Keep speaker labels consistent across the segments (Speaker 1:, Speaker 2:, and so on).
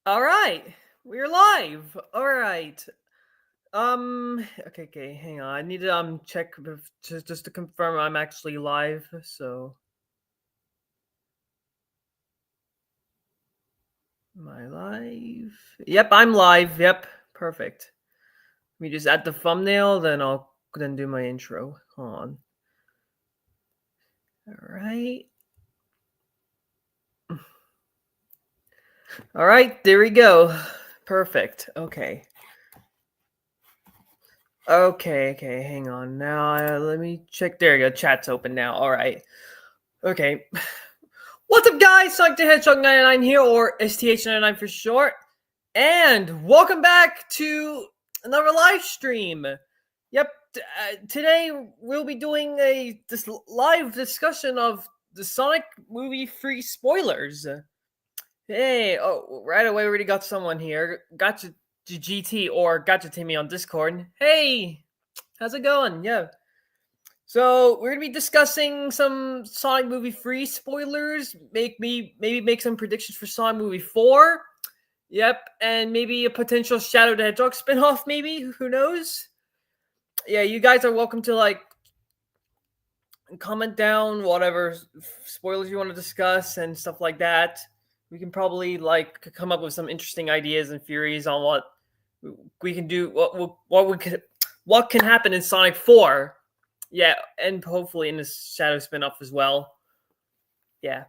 Speaker 1: All right, we're live. All right. Okay. Hang on. I need to check just to confirm I'm actually live. So, am I live? Yep, I'm live. Yep, perfect. Let me just add the thumbnail, then I'll then do my intro. Hold on. All right. All right. There we go. Perfect. Okay. Okay. Hang on. Now, let me check. There you go. Chat's open now. All right. Okay. What's up, guys? Sonic the Hedgehog 99 here, or STH99 for short. And welcome back to another live stream. Yep, today we'll be doing this live discussion of the Sonic movie free spoilers. Hey, oh, right away we already got someone here. Gotcha GT or Gotcha Timmy on Discord. Hey, how's it going? Yeah. So we're gonna be discussing some Sonic movie free spoilers. Maybe make some predictions for Sonic movie 4. Yep, and maybe a potential Shadow the Hedgehog spinoff. Maybe, who knows? Yeah, you guys are welcome to comment down whatever spoilers you want to discuss and stuff like that. We can probably come up with some interesting ideas and theories on what we can do. What can happen in Sonic 4. Yeah, and hopefully in the Shadow spinoff as well. Yeah.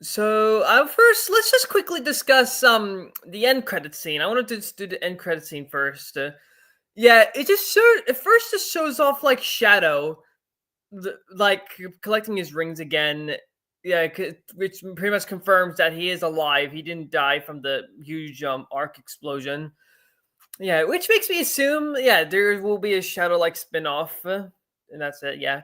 Speaker 1: So first, let's just quickly discuss the end credit scene. I wanted to just do the end credit scene first. Yeah, it first just shows off Shadow, collecting his rings again. Yeah, which pretty much confirms that he is alive. He didn't die from the huge arc explosion. Yeah, which makes me assume there will be a Shadow spinoff, and that's it. Yeah.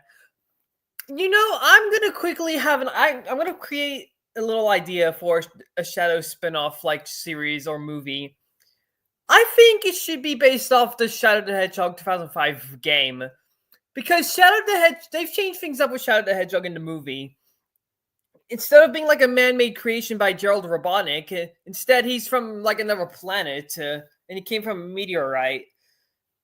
Speaker 1: I'm gonna quickly I'm gonna create a little idea for a Shadow spin-off series or movie. I think it should be based off the Shadow the Hedgehog 2005 game. Because they've changed things up with Shadow the Hedgehog in the movie. Instead of being a man-made creation by Gerald Robotnik, instead he's from another planet, and he came from a meteorite.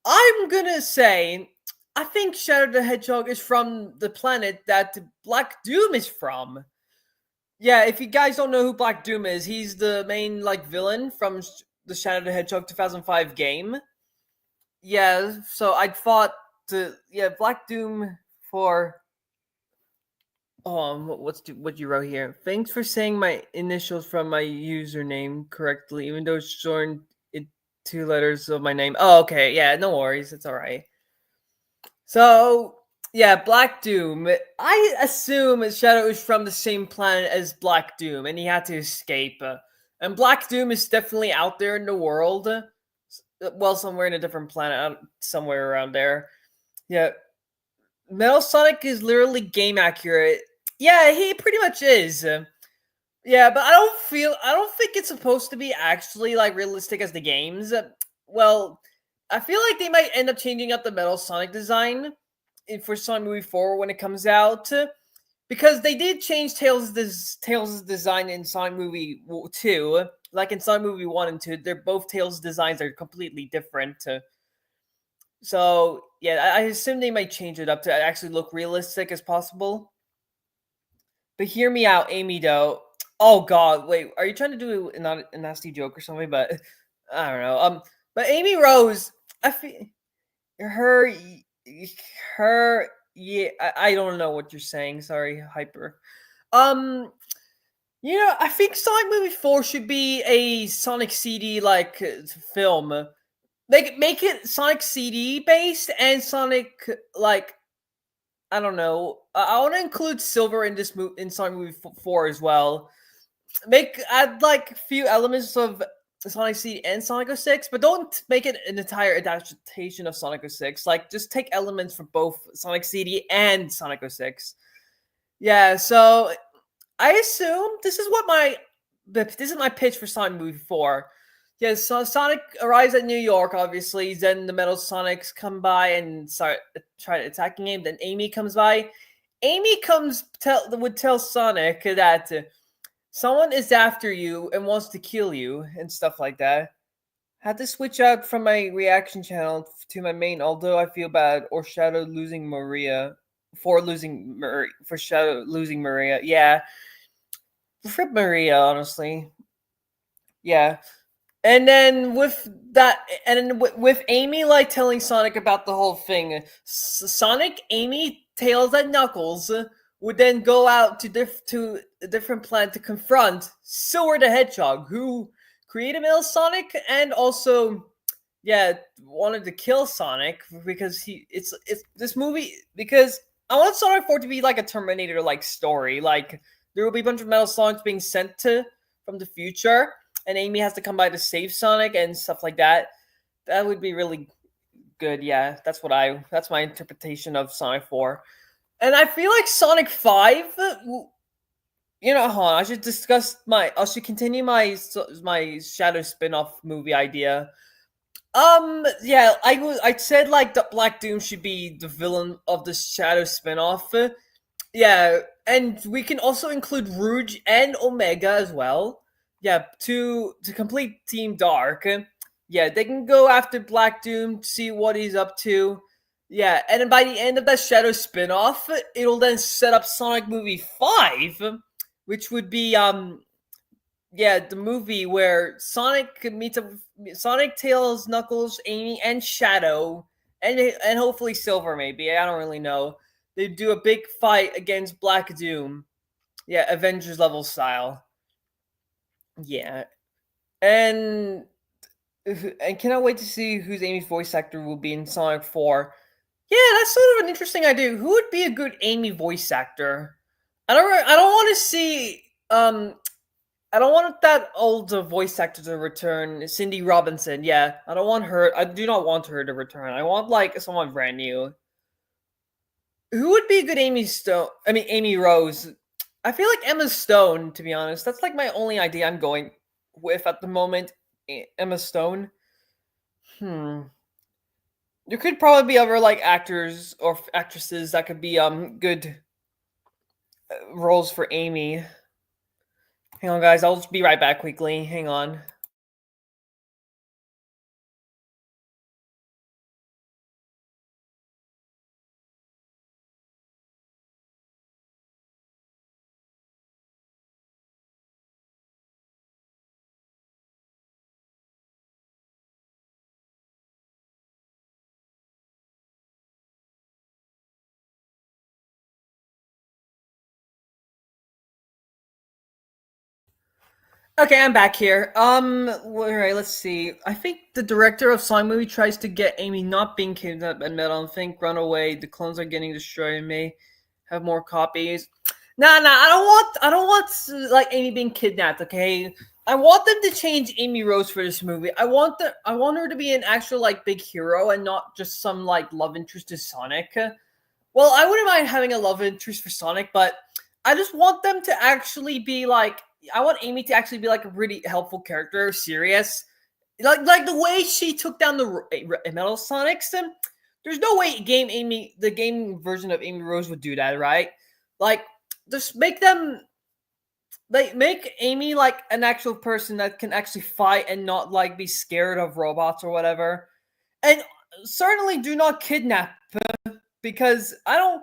Speaker 1: I'm gonna say I think Shadow the Hedgehog is from the planet that Black Doom is from. Yeah, if you guys don't know who Black Doom is, he's the main villain from the Shadow the Hedgehog 2005 game. Yeah, so I thought Black Doom for what you wrote here. Thanks for saying my initials from my username correctly, even though it's shortened in 2 letters of my name. Oh, okay, yeah, no worries, it's all right. So, yeah, Black Doom. I assume Shadow is from the same planet as Black Doom, and he had to escape. And Black Doom is definitely out there in the world. Well, somewhere in a different planet, somewhere around there. Yeah. Metal Sonic is literally game accurate. Yeah, he pretty much is. Yeah, but I don't think it's supposed to be actually realistic as the games. Well, I feel like they might end up changing up the Metal Sonic design for Sonic Movie 4 when it comes out, because they did change Tails' design in Sonic Movie 2. Like in Sonic Movie 1 and 2, they're both Tails' designs are completely different. So, yeah, I assume they might change it up to actually look realistic as possible. But hear me out, Amy, though. Oh, God, wait, are you trying to do a nasty joke or something? But, I don't know. But Amy Rose, I feel her, yeah, I don't know what you're saying. Sorry, Hyper. I think Sonic Movie 4 should be a Sonic CD film. Make it Sonic CD based and Sonic I don't know. I want to include Silver in in Sonic Movie 4 as well. Add a few elements of Sonic CD and Sonic 06, but don't make it an entire adaptation of Sonic 06. Just take elements from both Sonic CD and Sonic 06. Yeah, so I assume this is my pitch for Sonic Movie 4. Yeah, so Sonic arrives at New York, obviously. Then the Metal Sonics come by and try attacking him. Then Amy comes by. Amy would tell Sonic that someone is after you and wants to kill you and stuff like that. Had to switch out from my reaction channel to my main, although I feel bad, or Shadow losing Maria for Shadow losing Maria. Yeah, for Maria, honestly. Yeah. And then with that, and then with Amy like telling Sonic about the whole thing, Sonic, Amy, Tails, and Knuckles would then go out to a different planet to confront Silver the Hedgehog, who created Metal Sonic and also, yeah, wanted to kill Sonic because it's this movie because I want Sonic 4 to be like a Terminator like story. Like there will be a bunch of Metal Sonics being sent to from the future and Amy has to come by to save Sonic and stuff like that. That would be really good. Yeah, that's my interpretation of Sonic 4. And I feel like Sonic 5, hold on, I should continue my Shadow spin-off movie idea. Yeah, I said like the Black Doom should be the villain of the Shadow spin-off. Yeah, and we can also include Rouge and Omega as well. Yeah, to complete Team Dark. Yeah, they can go after Black Doom, see what he's up to. Yeah, and then by the end of that Shadow spin-off, it'll then set up Sonic Movie 5, which would be yeah, the movie where Sonic meets up with Sonic, Tails, Knuckles, Amy, and Shadow, and hopefully Silver. Maybe I don't really know. They do a big fight against Black Doom. Yeah, Avengers level style. Yeah, and cannot wait to see whose Amy's voice actor will be in Sonic 4. Yeah, that's sort of an interesting idea. Who would be a good Amy voice actor? I don't want to see I don't want that old voice actor to return. Cindy Robinson, yeah. I don't want her. I do not want her to return. I want like someone brand new. Who would be a good Amy Stone? I mean, Amy Rose. I feel like Emma Stone, to be honest. That's like my only idea I'm going with at the moment. Emma Stone. Hmm. There could probably be other like actors or actresses that could be good roles for Amy. Hang on, guys. I'll just be right back quickly. Hang on. Okay, I'm back here. All right, let's see. I think the director of Sonic movie tries to get Amy not being kidnapped and Metal. I think run away. The clones are getting destroyed. And may have more copies. Nah. I don't want like Amy being kidnapped. Okay, I want them to change Amy Rose for this movie. I want her to be an actual like big hero and not just some like love interest to Sonic. Well, I wouldn't mind having a love interest for Sonic, but I just want them to actually be like. I want Amy to actually be like a really helpful character, serious, like the way she took down the Metal Sonics. There's no way the game version of Amy Rose would do that, right? Like, just make Amy like an actual person that can actually fight and not like be scared of robots or whatever. And certainly do not kidnap because I don't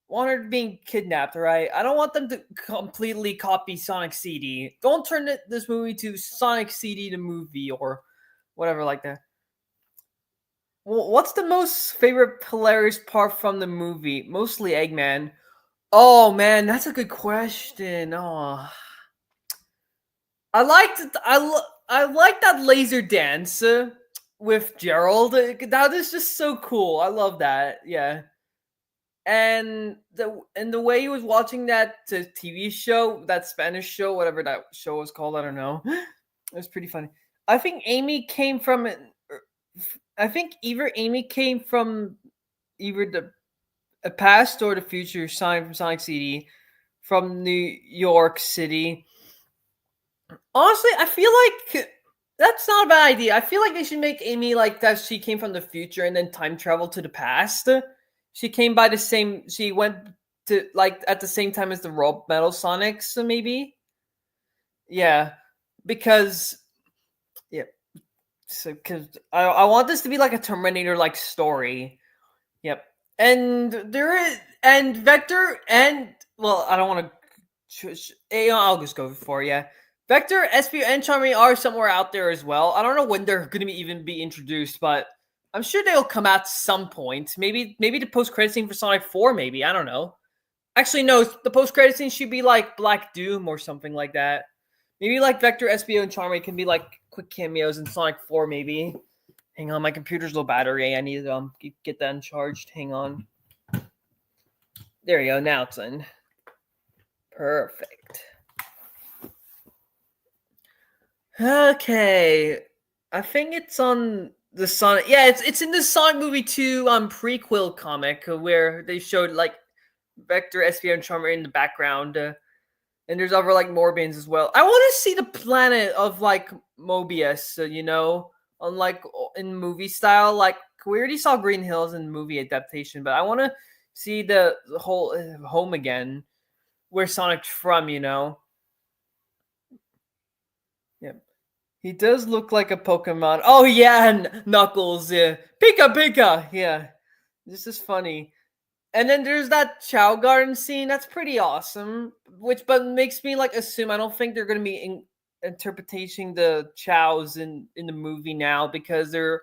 Speaker 1: want her being kidnapped, right? I don't want them to completely copy Sonic CD. Don't turn this movie to Sonic CD the movie or whatever like that. Well, what's the most favorite hilarious part from the movie? Mostly Eggman. Oh man, that's a good question. Oh, I liked it. I like that laser dance with Gerald. That is just so cool. I love that. Yeah. And the way he was watching that TV show, that Spanish show, whatever that show was called, I don't know. It was pretty funny. I think Amy came from it. I think either Amy came from either the past or the future, Sonic from Sonic CD, from New York City. Honestly, I feel like that's not a bad idea. I feel like they should make Amy like that. She came from the future and then time travel to the past. She came by the same. She went to like at the same time as the Metal Sonics, maybe. Yeah, because yeah, so because I want this to be like a Terminator like story. Yep, and there is and Vector and well, I don't want to. I'll just go for yeah. Vector, Espio, and Charmy are somewhere out there as well. I don't know when they're going to even be introduced, but I'm sure they'll come out some point. Maybe the post credit scene for Sonic 4. Maybe I don't know. Actually, no. The post credit scene should be like Black Doom or something like that. Maybe like Vector, Espio, and Charmy can be like quick cameos in Sonic 4. Maybe. Hang on, my computer's low battery. I need to get that uncharged. Hang on. There you go. Now it's in. Perfect. Okay. I think it's on the Sonic. Yeah, it's in the Sonic Movie 2 prequel comic where they showed like Vector, Espio, and Charmer in the background. And there's other like Morbians as well. I want to see the planet of like Mobius, on like in movie style. Like we already saw Green Hills in movie adaptation, but I want to see the whole home again, where Sonic's from. Yeah, he does look like a Pokemon. Oh yeah, Knuckles. Yeah, Pika Pika. Yeah, this is funny. And then there's that Chow Garden scene. That's pretty awesome. But makes me like assume I don't think they're going to be interpreting the Chows in the movie now because they're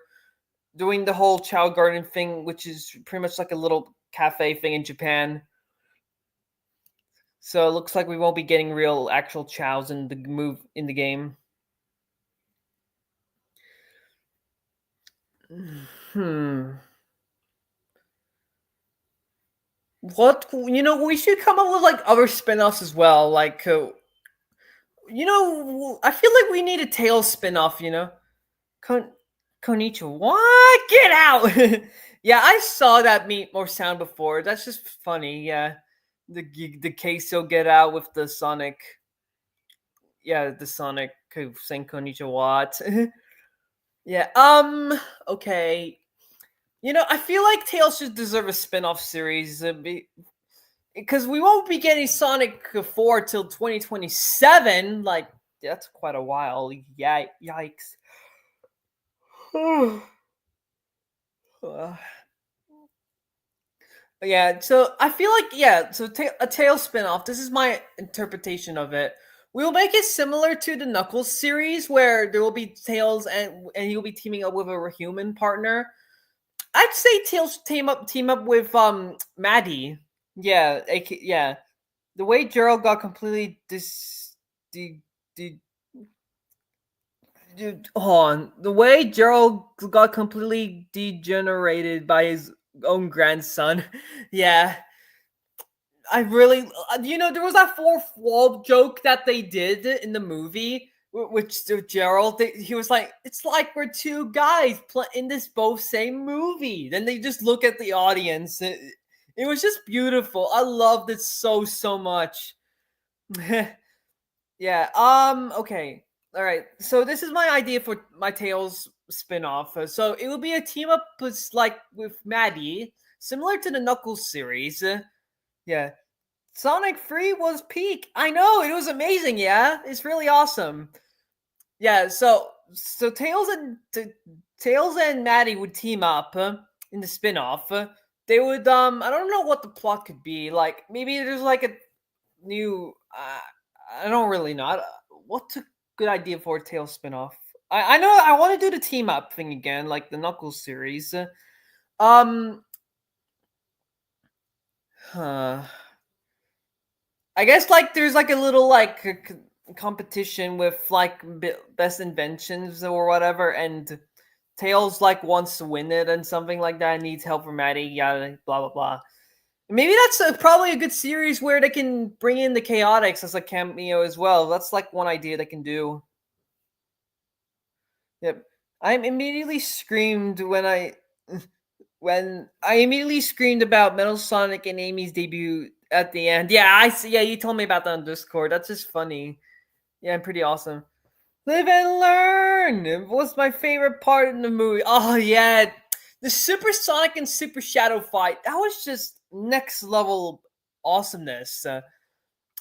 Speaker 1: doing the whole Chow Garden thing, which is pretty much like a little cafe thing in Japan. So it looks like we won't be getting real actual Chows in the game. Hmm. What we should come up with like other spin-offs as well. Like I feel like we need a Tails spin-off, Kon- Konichiwa. What? Get out! Yeah, I saw that meet or sound before. That's just funny. Yeah, the queso get out with the Sonic. Yeah, the Sonic saying Konichiwa. Yeah. Okay. I feel like Tails should deserve a spin-off series. Because we won't be getting Sonic 4 till 2027. Like, that's quite a while. Yikes. Yeah, so I feel like, so a Tails spin-off. This is my interpretation of it. We'll make it similar to the Knuckles series where there will be Tails and he'll be teaming up with a human partner. I'd say Tails team up with Maddie. Yeah, yeah. The way Gerald got completely hold on. The way Gerald got completely degenerated by his own grandson. Yeah. I really, there was that fourth wall joke that they did in the movie, which Gerald, he was like, it's like we're two guys in this both same movie. Then they just look at the audience. It was just beautiful. I loved it so much. Yeah. Okay. All right. So this is my idea for my Tails spin-off. So it will be a team up with Maddie, similar to the Knuckles series. Yeah. Sonic 3 was peak. I know, it was amazing, yeah. It's really awesome. Yeah, so Tails and Maddie would team up in the spin-off. They would I don't know what the plot could be. Like maybe there's like a new I don't really know. What's a good idea for a Tails spin-off? I know I want to do the team up thing again, like the Knuckles series. Um huh. I guess like there's like a little like competition with like best inventions or whatever, and Tails like wants to win it and something like that. Needs help from Maddie, yada blah blah blah. Maybe that's probably a good series where they can bring in the Chaotix as a cameo as well. That's like one idea they can do. Yep. I immediately screamed when I immediately screamed about Metal Sonic and Amy's debut at the end. Yeah, I see. Yeah, you told me about that on Discord. That's just funny. Yeah, pretty awesome. Live and learn. It was my favorite part in the movie. Oh yeah, the Super Sonic and Super Shadow fight. That was just next level awesomeness.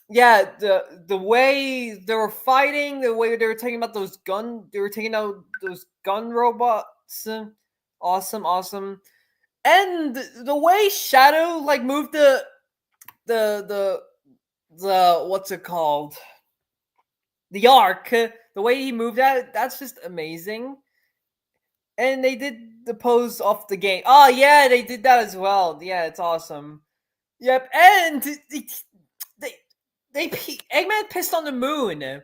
Speaker 1: yeah, the way they were fighting, the way they were taking out they were taking out those gun robots. Awesome, awesome. And the way Shadow like moved the the the what's it called? The arc, the way he moved that's just amazing. And they did the pose off the game. Oh yeah, they did that as well. Yeah, it's awesome. Yep, and they Eggman pissed on the moon,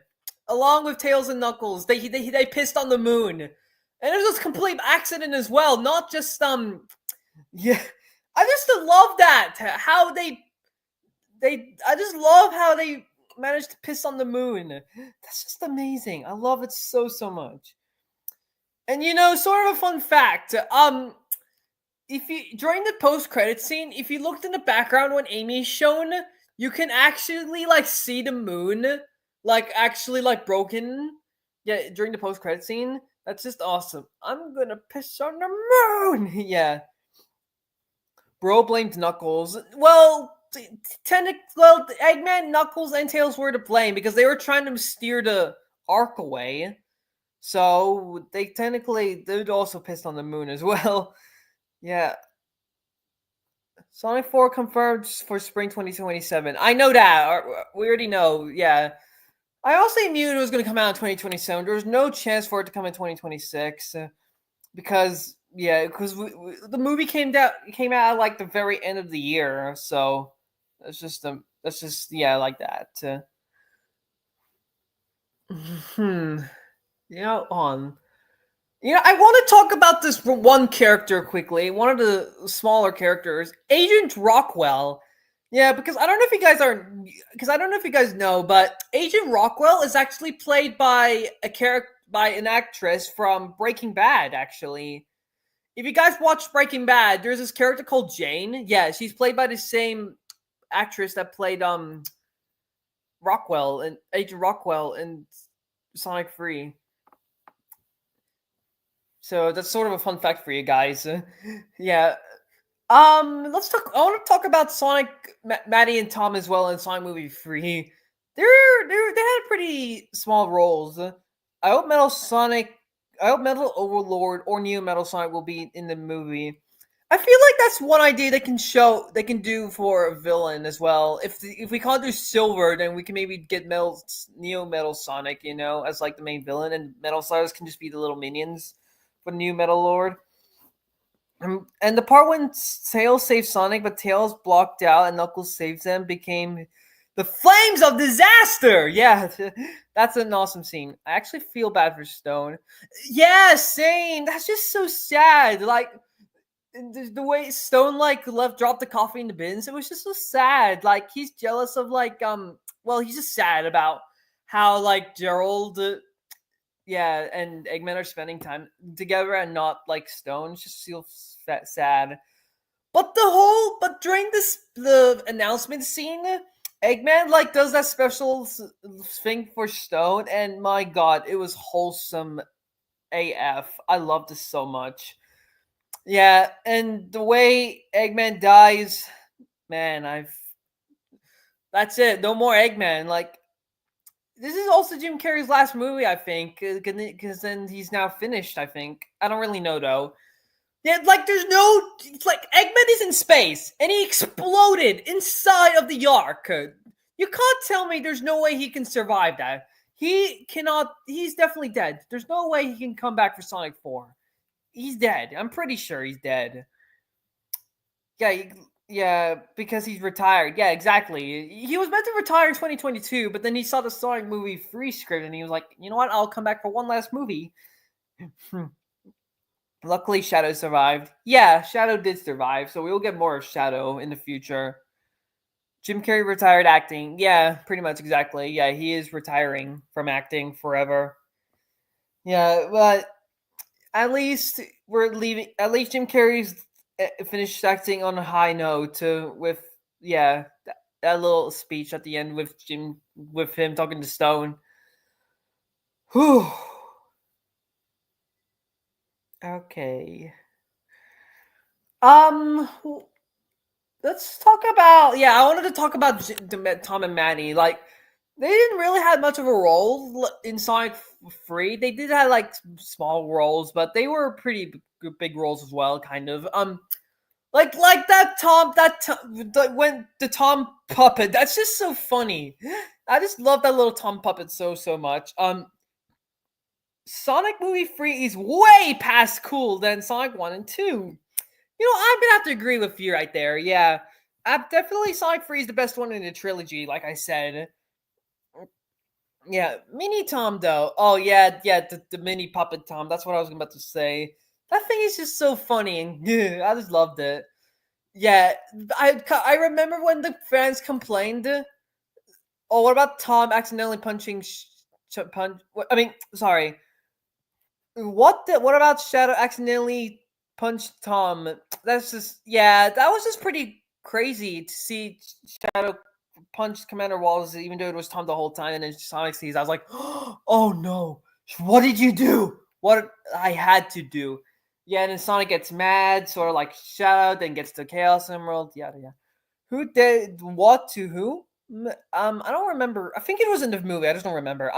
Speaker 1: along with Tails and Knuckles. They pissed on the moon, and it was a complete accident as well. Not just yeah. I just love that how they. I just love how they managed to piss on the moon. That's just amazing. I love it so much. And sort of a fun fact. If you during the post credit scene, if you looked in the background when Amy's shown, you can actually like see the moon, like actually like broken. Yeah, during the post credit scene, that's just awesome. I'm gonna piss on the moon. Yeah, bro blamed Knuckles. Well, Eggman, Knuckles, and Tails were to blame because they were trying to steer the arc away. So they'd also pissed on the moon as well. Yeah. Sonic 4 confirmed for spring 2027. I know that. We already know. Yeah. I also knew it was going to come out in 2027. There was no chance for it to come in 2026 because the movie came out like the very end of the year. So that's just yeah, like that. Hmm. On. I want to talk about this one character quickly. One of the smaller characters, Agent Rockwell. Yeah, because I don't know if you guys know, but Agent Rockwell is actually played by an actress from Breaking Bad. Actually, if you guys watch Breaking Bad, there's this character called Jane. Yeah, she's played by the same actress that played Rockwell and Agent Rockwell in Sonic 3. So that's sort of a fun fact for you guys. Yeah. Let's talk. I want to talk about Sonic, Maddie, and Tom as well in Sonic Movie 3. They had pretty small roles. I hope Metal Sonic, I hope Metal Overlord or Neo Metal Sonic will be in the movie. I feel like that's one idea they can do for a villain as well. If we can't do Silver, then we can maybe get Neo Metal Sonic, as like the main villain, and Metal Stars can just be the little minions for New Metal Lord. And the part when Tails saves Sonic, but Tails blocked out and Knuckles saves them became the Flames of Disaster. Yeah, that's an awesome scene. I actually feel bad for Stone. Yeah, same. That's just so sad. Like the way Stone like dropped the coffee in the bins, it was just so sad. Like he's jealous of well, he's just sad about how like Gerald and Eggman are spending time together and not like Stone. Just feels sad. But during the announcement scene, Eggman like does that special thing for Stone, and my God, it was wholesome AF. I love this so much. Yeah, and the way Eggman dies, man, that's it. No more Eggman. Like this is also Jim Carrey's last movie, I think, because then he's now finished. I think I don't really know though. Yeah, like there's no, it's like Eggman is in space and he exploded inside of the Ark. You can't tell me there's no way he can survive that. He cannot. He's definitely dead. There's no way he can come back for Sonic 4. He's dead. I'm pretty sure he's dead. Yeah, yeah, because he's retired. Yeah, exactly. He was meant to retire in 2022, but then he saw the Sonic movie 3 script and he was like, you know what? I'll come back for one last movie. Luckily, Shadow survived. Yeah, Shadow did survive, so we'll get more of Shadow in the future. Jim Carrey retired acting. Yeah, pretty much exactly. Yeah, he is retiring from acting forever. Yeah, but at least we're leaving. At least Jim Carrey's finished acting on a high note with that little speech at the end with him talking to Stone. Whew. Okay. Um. let's talk about. Yeah, I wanted to talk about Tom and Maddie. Like, they didn't really have much of a role in Sonic 3. They did have like small roles, but they were pretty big roles as well, kind of. Like that when the Tom puppet. That's just so funny. I just love that little Tom puppet so much. Sonic Movie 3 is way past cool than Sonic 1 and 2. I'm gonna have to agree with you right there. Yeah, definitely Sonic 3 is the best one in the trilogy. Like I said, yeah, Mini Tom though. Oh yeah, the mini puppet Tom. That's what I was about to say. That thing is just so funny, and I just loved it. Yeah, I remember when the fans complained. Oh, what about Tom accidentally punching? I mean, sorry. What about Shadow accidentally punched Tom? That's just that was just pretty crazy to see Shadow punch Commander Wallace, even though it was Tom the whole time, and then Sonic sees. I was like, oh no, what did you do? What I had to do. Yeah, and then Sonic gets mad, sort of like Shadow, then gets the Chaos Emerald. Yada yada. Who did what to who? I don't remember. I think it was in the movie. I just don't remember.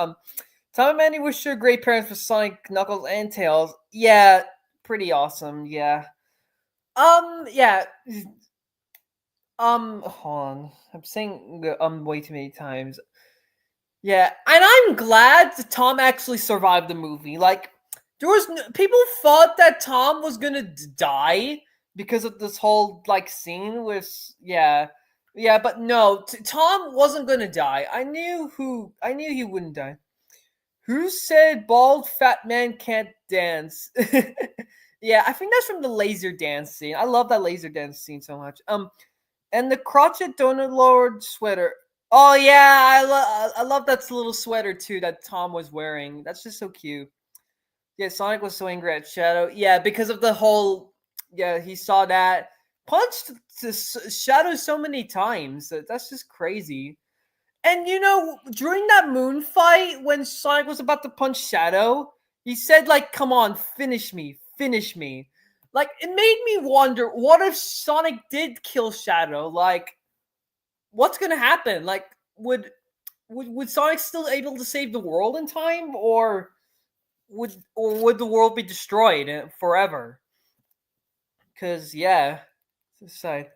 Speaker 1: Tom and Mandy were sure great parents for Sonic, Knuckles, and Tails. Yeah, pretty awesome. Yeah. Yeah. Hold on. I'm saying way too many times. Yeah, and I'm glad that Tom actually survived the movie. Like, there was people thought that Tom was gonna die because of this whole like scene with yeah, but no, Tom wasn't gonna die. I knew he wouldn't die. Who said bald fat man can't dance? Yeah, I think that's from the laser dance scene. I love that laser dance scene so much. And the crotchet donut lord sweater. Oh yeah, I love that little sweater too that Tom was wearing. That's just so cute. Yeah, Sonic was so angry at Shadow. Yeah, because of the whole. Yeah, he saw that punched Shadow so many times. That's just crazy. And during that moon fight, when Sonic was about to punch Shadow, he said, like, come on, finish me, finish me. Like, it made me wonder, what if Sonic did kill Shadow? Like, what's gonna happen? Like, would Sonic still able to save the world in time? Or would the world be destroyed forever? Cause yeah. Side.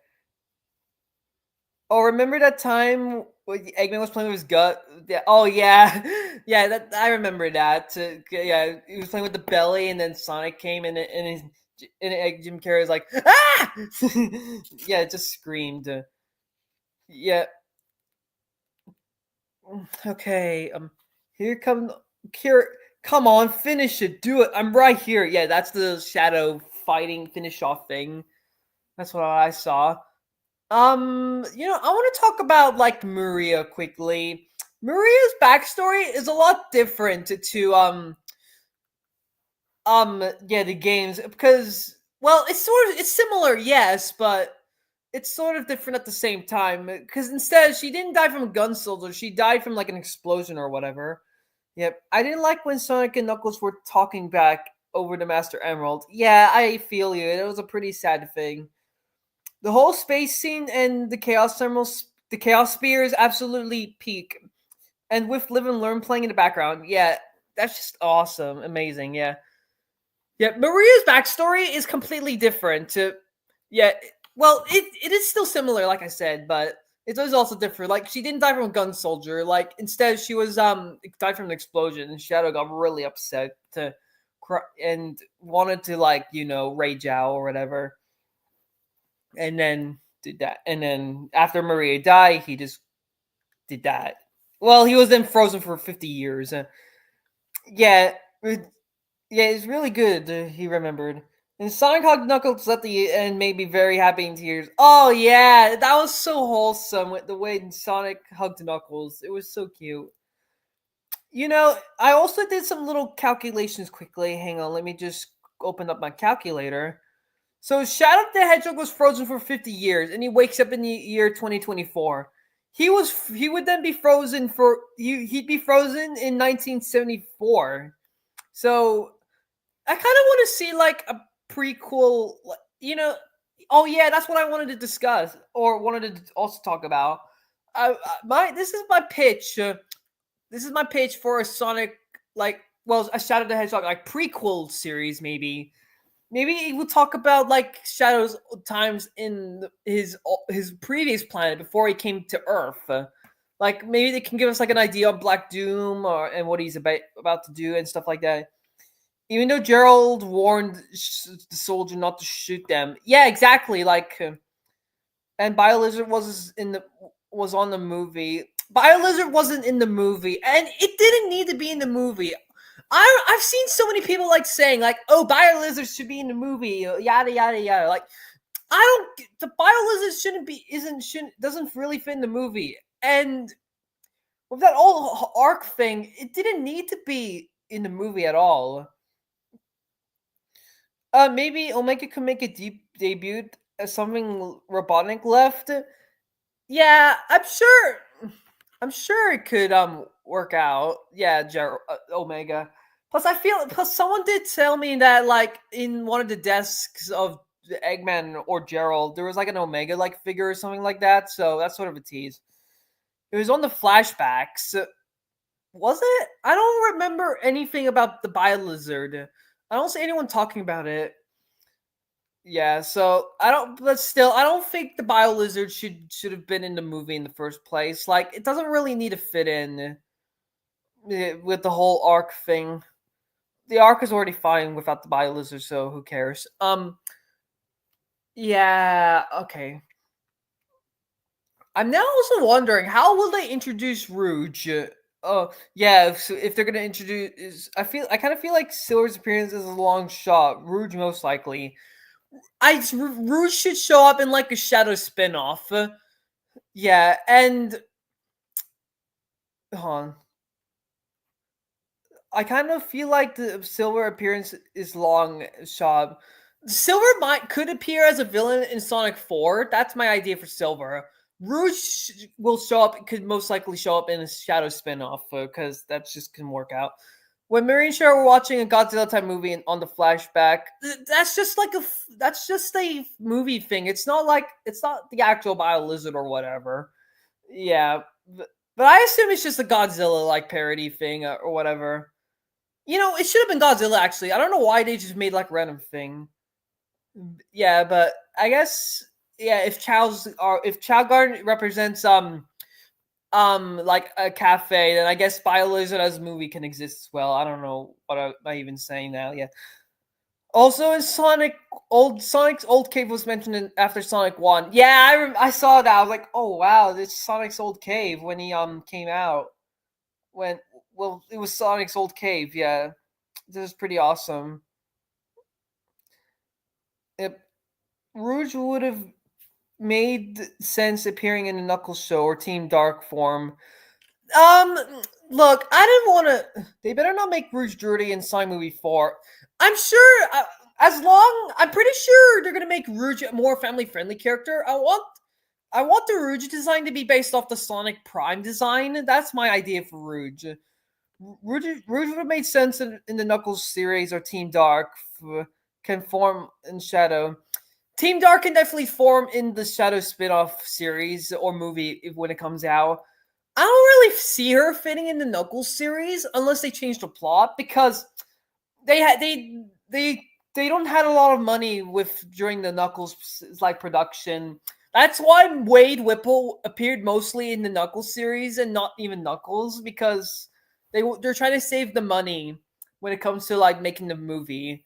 Speaker 1: Oh, remember that time when Eggman was playing with his gut? Yeah. Oh yeah, yeah. That I remember that. Yeah, he was playing with the belly, and then Sonic came and Jim Carrey was like, ah! Yeah, it just screamed. Yeah. Okay. Here come here. Come on, finish it. Do it. I'm right here. Yeah, that's the shadow fighting finish off thing. That's what I saw. I want to talk about like Maria quickly. Maria's backstory is a lot different to the games because it's similar, yes, but it's sort of different at the same time because instead she didn't die from a gun soldier, she died from like an explosion or whatever. Yep, I didn't like when Sonic and Knuckles were talking back over the Master Emerald. Yeah, I feel you. It was a pretty sad thing. The whole space scene and the Chaos Spear is absolutely peak. And with Live and Learn playing in the background, yeah, that's just awesome, amazing. Yeah, yeah. Maria's backstory is completely different. Yeah, well, it is still similar, like I said, but it is also different. Like she didn't die from a gun soldier. Like instead, she was died from an explosion, and Shadow got really upset and wanted to rage out or whatever, and then did that. And then after Maria died, he just did that. Well, he was then frozen for 50 years. Yeah, yeah, it's really good. He remembered. And Sonic hugged Knuckles at the end made me very happy in tears. Oh yeah, that was so wholesome with the way Sonic hugged Knuckles. It was so cute. I also did some little calculations quickly. Hang on, let me just open up my calculator. So Shadow the Hedgehog was frozen for 50 years, and he wakes up in the year 2024. He would then be frozen he'd be frozen in 1974. So I kind of want to see like a prequel. You know, Oh yeah, that's what I wanted to discuss or wanted to also talk about. My this is my pitch. This is my pitch for a Sonic, like, well, a Shadow the Hedgehog like prequel series, maybe. Maybe we'll talk about like Shadow's times in his previous planet before he came to Earth. Like maybe they can give us like an idea of Black Doom and what he's about to do and stuff like that. Even though Gerald warned the soldier not to shoot them, yeah, exactly. Like, and BioLizard was on the movie. BioLizard wasn't in the movie, and it didn't need to be in the movie. I've seen so many people like saying like, "Oh, BioLizard should be in the movie," yada yada yada. Like, I don't. The BioLizard shouldn't doesn't really fit in the movie, and with that whole arc thing, it didn't need to be in the movie at all. Maybe Omega could make a deep debut as something Robotnik left. Yeah, I'm sure. I'm sure it could work out. Yeah, Omega. Plus someone did tell me that like in one of the desks of the Eggman or Gerald, there was like an Omega like figure or something like that. So that's sort of a tease. It was on the flashbacks. Was it? I don't remember anything about the BioLizard. I don't see anyone talking about it. Yeah, so but still, I don't think the BioLizard should have been in the movie in the first place. Like, it doesn't really need to fit in with the whole arc thing. The arc is already fine without the BioLizard, so who cares? Yeah, okay. I'm now also wondering how will they introduce Rouge? Oh yeah, if they're gonna introduce, I kind of feel like Silver's appearance is a long shot. Rouge most likely. Rouge should show up in like a Shadow spinoff. Yeah, and hold on. I kind of feel like the Silver appearance is long shot. Silver could appear as a villain in Sonic 4. That's my idea for Silver. Rouge will show up, could most likely show up in a Shadow spinoff because that just can work out. When Mary and Cheryl were watching a Godzilla type movie on the flashback, that's just a movie thing. It's not the actual BioLizard or whatever. Yeah, but I assume it's just a Godzilla like parody thing or whatever. You know, it should have been Godzilla actually. I don't know why they just made like a random thing. Yeah, but I guess yeah, if Chow Garden represents like a cafe, then I guess BioLizard as a movie can exist as well. I don't know what am I even saying now. Yeah. Also, in Sonic's old cave was mentioned after Sonic 1. Yeah, I saw that. I was like, oh wow, this is Sonic's old cave when he came out. When well, it was Sonic's old cave. Yeah, this is pretty awesome. Yep. Rouge would have made sense appearing in a Knuckles show or Team Dark form. Um, Look, I didn't want to. They better not make Rouge dirty in Sonic Movie 4. I'm sure, I'm pretty sure they're gonna make Rouge a more family-friendly character. I want the Rouge design to be based off the Sonic Prime design. That's my idea for Rouge. Rouge would have made sense in the Knuckles series or Team Dark can form in Shadow. Team Dark can definitely form in the Shadow spin-off series or movie when it comes out. I don't really see her fitting in the Knuckles series unless they change the plot because they don't had a lot of money with during the Knuckles like production. That's why Wade Whipple appeared mostly in the Knuckles series and not even Knuckles because they're trying to save the money when it comes to like making the movie.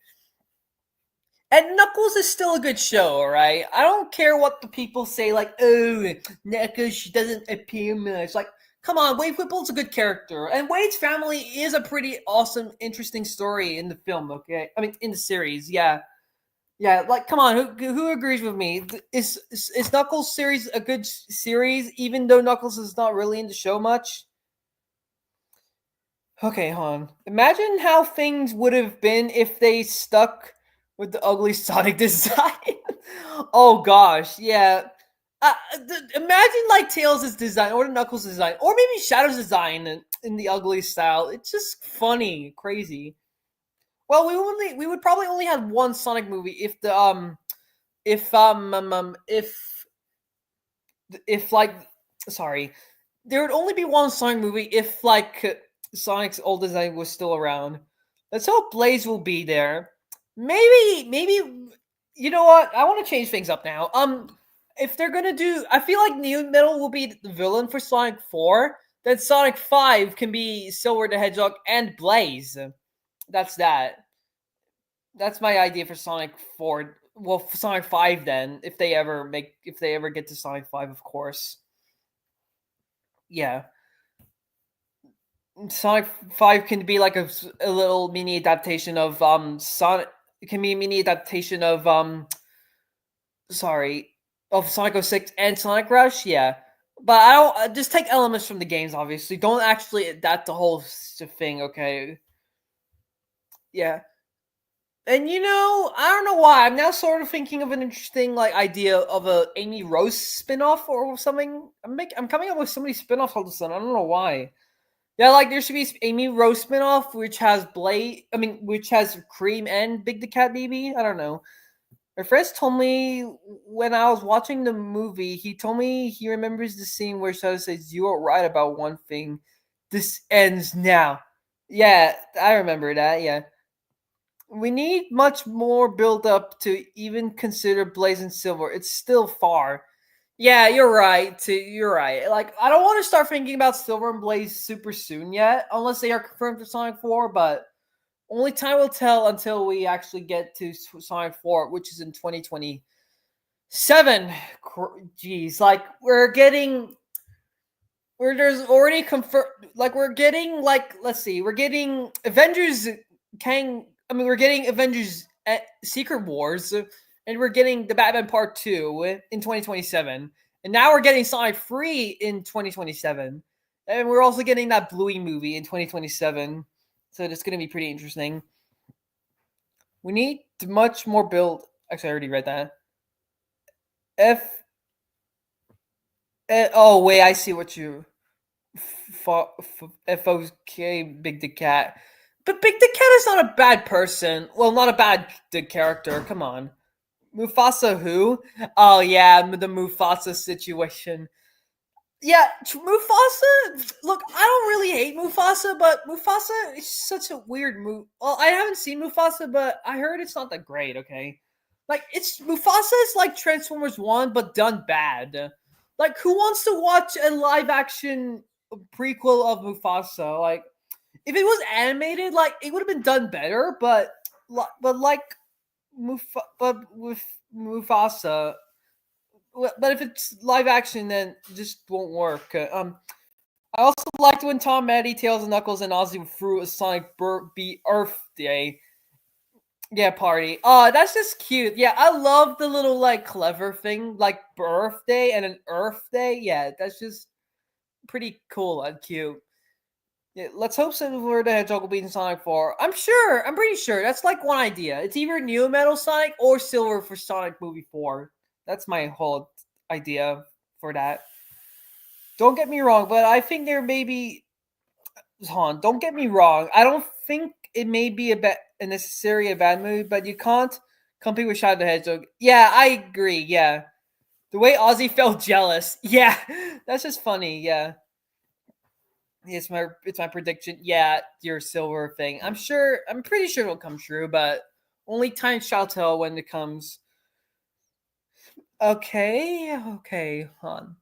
Speaker 1: And Knuckles is still a good show, alright? I don't care what the people say, like, oh, Knuckles, she doesn't appear much. Like, come on, Wade Whipple's a good character. And Wade's family is a pretty awesome, interesting story in the film, okay? I mean, in the series, yeah. Yeah, like, come on, who agrees with me? Is Knuckles series a good series, even though Knuckles is not really in the show much? Okay, hon. Imagine how things would have been if they stuck with the ugly Sonic design. Oh gosh, yeah. Imagine like Tails' design or Knuckles' design, or maybe Shadow's design in the ugly style. It's just funny, crazy. Well, we would probably only have one Sonic movie if if like, sorry, there would only be one Sonic movie if like Sonic's old design was still around. Let's hope Blaze will be there. Maybe you know what? I want to change things up now. If they're gonna do, I feel like New Metal will be the villain for Sonic 4. Then Sonic 5 can be Silver the Hedgehog and Blaze. That's that. That's my idea for Sonic 4. Well, for Sonic 5 then, if they ever get to Sonic 5, of course. Yeah. Sonic 5 can be like a little mini adaptation of Sonic, it can be a mini adaptation of sorry, of Sonic 06 and Sonic Rush, yeah. But I don't just take elements from the games obviously. Don't actually adapt the whole thing, okay? Yeah. And I don't know why. I'm now sort of thinking of an interesting like idea of a Amy Rose spin-off or something. I'm coming up with so many spin-offs all of a sudden. I don't know why. Yeah, like there should be Amy Rose spin-off which has which has Cream and Big the Cat Baby. I don't know. My friend told me when I was watching the movie, he told me he remembers the scene where Shadow says, "You are right about one thing. This ends now." Yeah, I remember that. Yeah. We need much more build up to even consider Blaze and Silver. It's still far. Yeah, you're right. You're right. Like, I don't want to start thinking about Silver and Blaze super soon yet, unless they are confirmed for Sonic 4, but only time will tell until we actually get to Sonic 4, which is in 2027. Jeez, like, there's already confirmed, like, we're getting, like, let's see, we're getting Avengers we're getting Avengers Secret Wars, and we're getting the Batman Part 2 in 2027. And now we're getting Sonic 3 in 2027. And we're also getting that Bluey movie in 2027. So it's going to be pretty interesting. We need much more build. Actually, I already read that. Oh, wait, I see what you. FOK Big the Cat. But Big the Cat is not a bad person. Well, not a bad character. Come on. Mufasa who? Oh, yeah, the Mufasa situation. Yeah, Mufasa. Look, I don't really hate Mufasa, but Mufasa is such a weird move. Well, I haven't seen Mufasa, but I heard it's not that great. Okay, like it's Mufasa is like Transformers One, but done bad. Like, who wants to watch a live action prequel of Mufasa? Like, if it was animated, like it would have been done better. But like but with Mufasa, but if it's live action, then it just won't work. I also liked when Tom, Maddie, Tails, and Knuckles and Ozzy threw a Sonic Earth Day. Yeah, party. Oh, that's just cute. Yeah, I love the little like clever thing, like birthday and an Earth Day. Yeah, that's just pretty cool and cute. Yeah, let's hope Silver the Hedgehog will be in Sonic 4. I'm pretty sure. That's like one idea. It's either Neo Metal Sonic or Silver for Sonic Movie 4. That's my whole idea for that. Don't get me wrong, but I think there may be. Don't get me wrong. I don't think it may be a necessary a bad movie, but you can't compete with Shadow the Hedgehog. Yeah, I agree. Yeah. The way Ozzy felt jealous. Yeah. That's just funny. Yeah. It's my prediction. Yeah, your Silver thing. I'm pretty sure it'll come true, but only time shall tell when it comes. Okay, hon.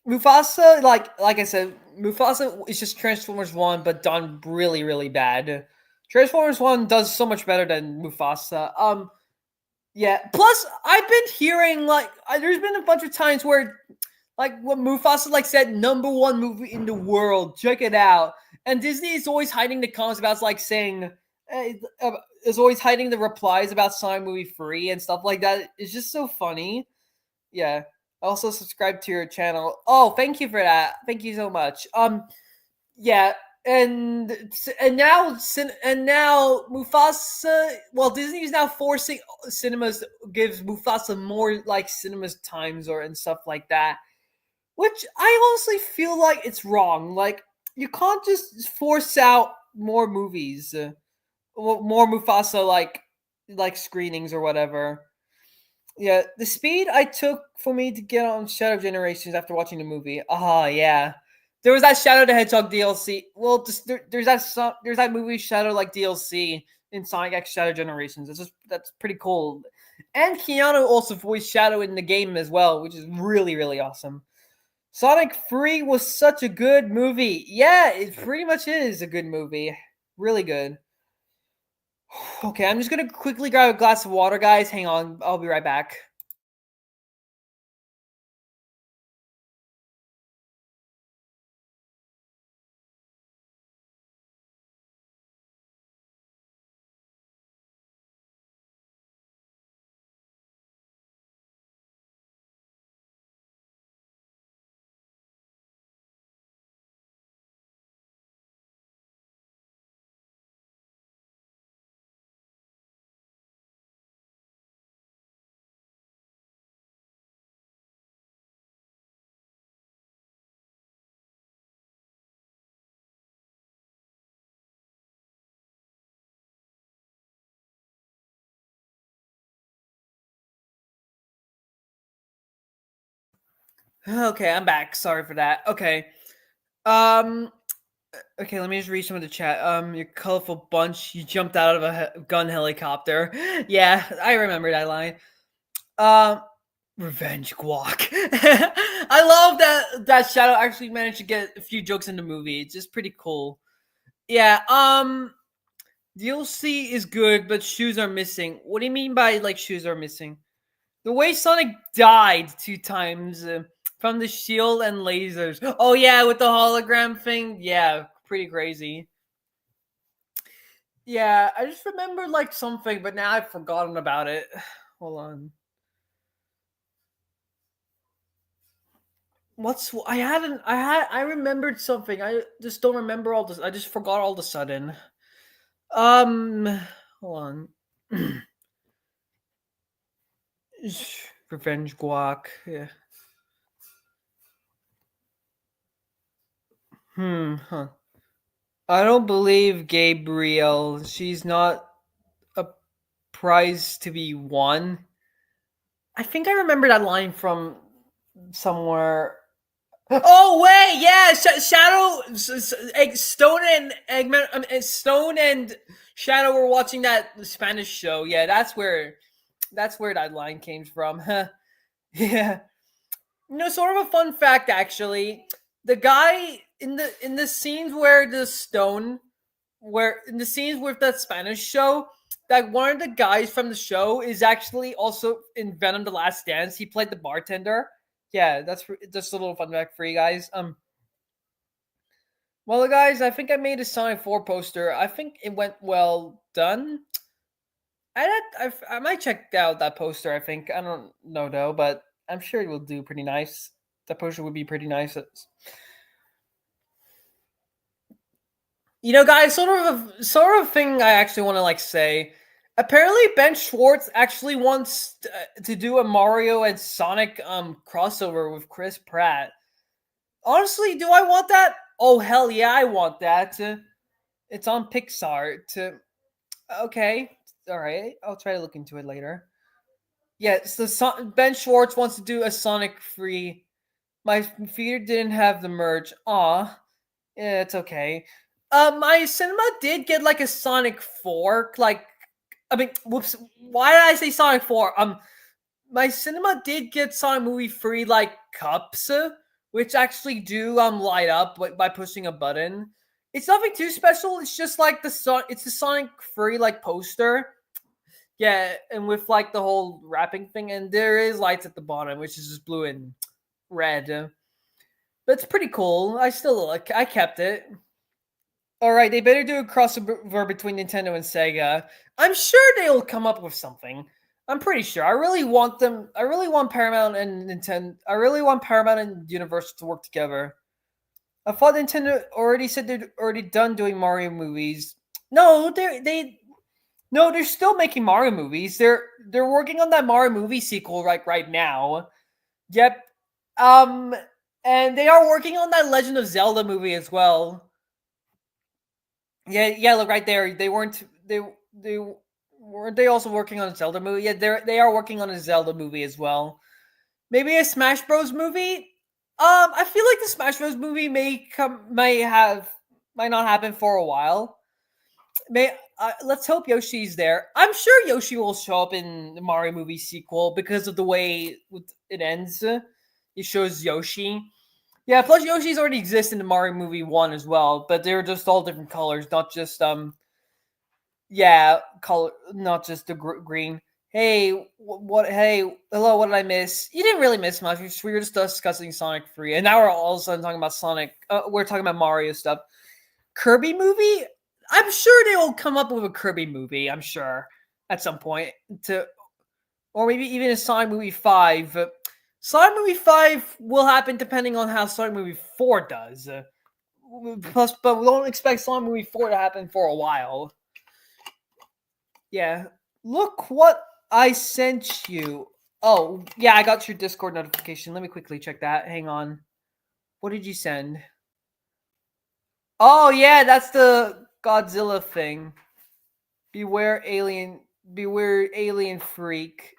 Speaker 1: Mufasa, like I said, Mufasa is just Transformers One, but done really, really bad. Transformers One does so much better than Mufasa. Yeah. Plus, I've been hearing there's been a bunch of times where like what Mufasa like said, #1 movie in the world. Check it out. And Disney is always hiding the comments about like saying is always hiding the replies about Sonic Movie 3 and stuff like that. It's just so funny. Yeah. I also subscribe to your channel. Oh, thank you for that. Thank you so much. Yeah, and now Mufasa. Well, Disney is now forcing cinemas to give Mufasa more like cinemas times or and stuff like that. Which I honestly feel like it's wrong. Like you can't just force out more movies, more Mufasa like like screenings or whatever. Yeah, the speed I took for me to get on Shadow Generations after watching the movie. Yeah. There was that Shadow the Hedgehog DLC. Well, there's that movie Shadow like DLC in Sonic X Shadow Generations. That's pretty cool. And Keanu also voiced Shadow in the game as well, which is really really awesome. Sonic Free was such a good movie. Yeah, it pretty much is a good movie. Really good. Okay, I'm just gonna quickly grab a glass of water, guys. Hang on, I'll be right back. Okay, I'm back. Sorry for that. Okay. Um. Okay, let me just read some of the chat. Your colorful bunch. You jumped out of a gun helicopter. Yeah, I remember that line. Um. Revenge guac. I love that Shadow actually managed to get a few jokes in the movie. It's just pretty cool. Yeah. DLC is good, but shoes are missing. What do you mean by like shoes are missing? The way Sonic died 2 times from the shield and lasers. Oh yeah, with the hologram thing. Yeah, pretty crazy. Yeah, I just remembered like something, but now I've forgotten about it. Hold on. I remembered something. I just don't remember all this. I just forgot all of a sudden. Um Hold on. Revenge guac. Yeah. Huh. I don't believe Gabriel. She's not a prize to be won. I think I remember that line from somewhere. Oh wait, yeah, Shadow, Stone and Eggman, Stone and Shadow were watching that Spanish show. Yeah, that's where that line came from. Yeah, sort of a fun fact actually. The guy in the scenes where the Stone where in the scenes with that Spanish show, that one of the guys from the show is actually also in Venom: The Last Dance. He played the bartender. Yeah, that's just a little fun fact for you guys. Well, guys, I think I made a Sonic 4 poster. I think it went well done. I might check out that poster. I think I don't know though, but I'm sure it will do pretty nice. That poster would be pretty nice. Guys, sort of thing I actually want to like say. Apparently, Ben Schwartz actually wants to do a Mario and Sonic crossover with Chris Pratt. Honestly, do I want that? Oh hell yeah, I want that. It's on Pixar. Okay, all right, I'll try to look into it later. Yeah, so Ben Schwartz wants to do a Sonic free. My feeder didn't have the merge. Aw, yeah, it's okay. My cinema did get like a Sonic 4. Like, I mean, whoops. Why did I say Sonic 4? My cinema did get Sonic movie free like cups, which actually do light up by pushing a button. It's nothing too special. It's just like it's the Sonic free like poster. Yeah, and with like the whole wrapping thing, and there is lights at the bottom, which is just blue and red. That's pretty cool. I kept it. All right, they better do a crossover between Nintendo and Sega. I'm sure they'll come up with something. I'm pretty sure. I really want them. I really want Paramount and Nintendo. I really want Paramount and Universal to work together. I thought Nintendo already said they're already done doing Mario movies. No, they're still making Mario movies. They're working on that Mario movie sequel right now. Yep. Um, and they are working on that Legend of Zelda movie as well. Yeah, yeah. Look right there. They weren't. They Were they also working on a Zelda movie? Yeah, they are working on a Zelda movie as well. Maybe a Smash Bros movie. I feel like the Smash Bros movie might not happen for a while. Let's hope Yoshi's there. I'm sure Yoshi will show up in the Mario movie sequel because of the way it ends. It shows Yoshi. Yeah, plus Yoshi's already exist in the Mario movie 1 as well, but they're just all different colors, not just yeah, color, not just the green. Hey, what? Hey, hello. What did I miss? You didn't really miss much. We were just discussing Sonic 3, and now we're all of a sudden talking about Sonic. We're talking about Mario stuff. Kirby movie? I'm sure they will come up with a Kirby movie. I'm sure at some point or maybe even a Sonic movie 5. Sonic movie 5 will happen depending on how Sonic movie 4 does. Plus, but we don't expect Sonic movie 4 to happen for a while. Yeah. Look what I sent you. Oh, yeah, I got your Discord notification. Let me quickly check that. Hang on. What did you send? Oh, yeah, that's the Godzilla thing. Beware alien freak.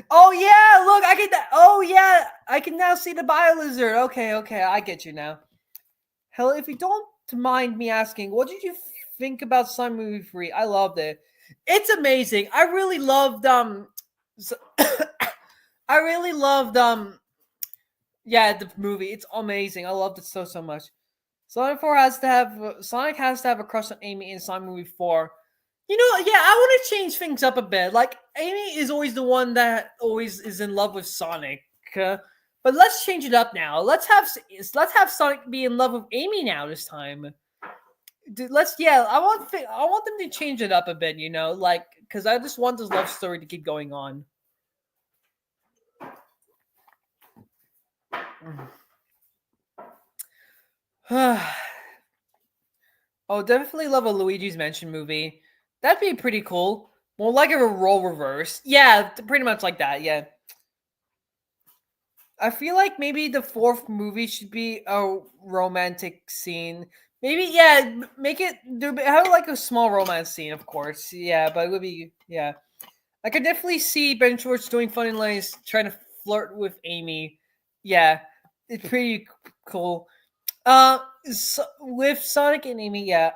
Speaker 1: Oh yeah, look, I can oh yeah, I can now see the Biolizard. Okay, I get you now. Hell, if you don't mind me asking, what did you think about Sun Movie 3? I loved it. It's amazing. I really loved I really loved yeah, the movie. It's amazing. I loved it so much. Sonic has to have a crush on Amy in Sonic Movie 4. You know, yeah, I want to change things up a bit. Like Amy is always the one that always is in love with Sonic. But let's change it up now. Let's have Sonic be in love with Amy now this time. Dude, I want them to change it up a bit, you know, like cuz I just want this love story to keep going on. Oh, definitely love a Luigi's Mansion movie. That'd be pretty cool. More like a role reverse. Yeah, pretty much like that. Yeah. I feel like maybe the fourth movie should be a romantic scene. Maybe yeah, make it have like a small romance scene, of course. Yeah, but it would be yeah. I could definitely see Ben Schwartz doing funny lines, trying to flirt with Amy. Yeah, it's pretty cool. With Sonic and Amy, yeah.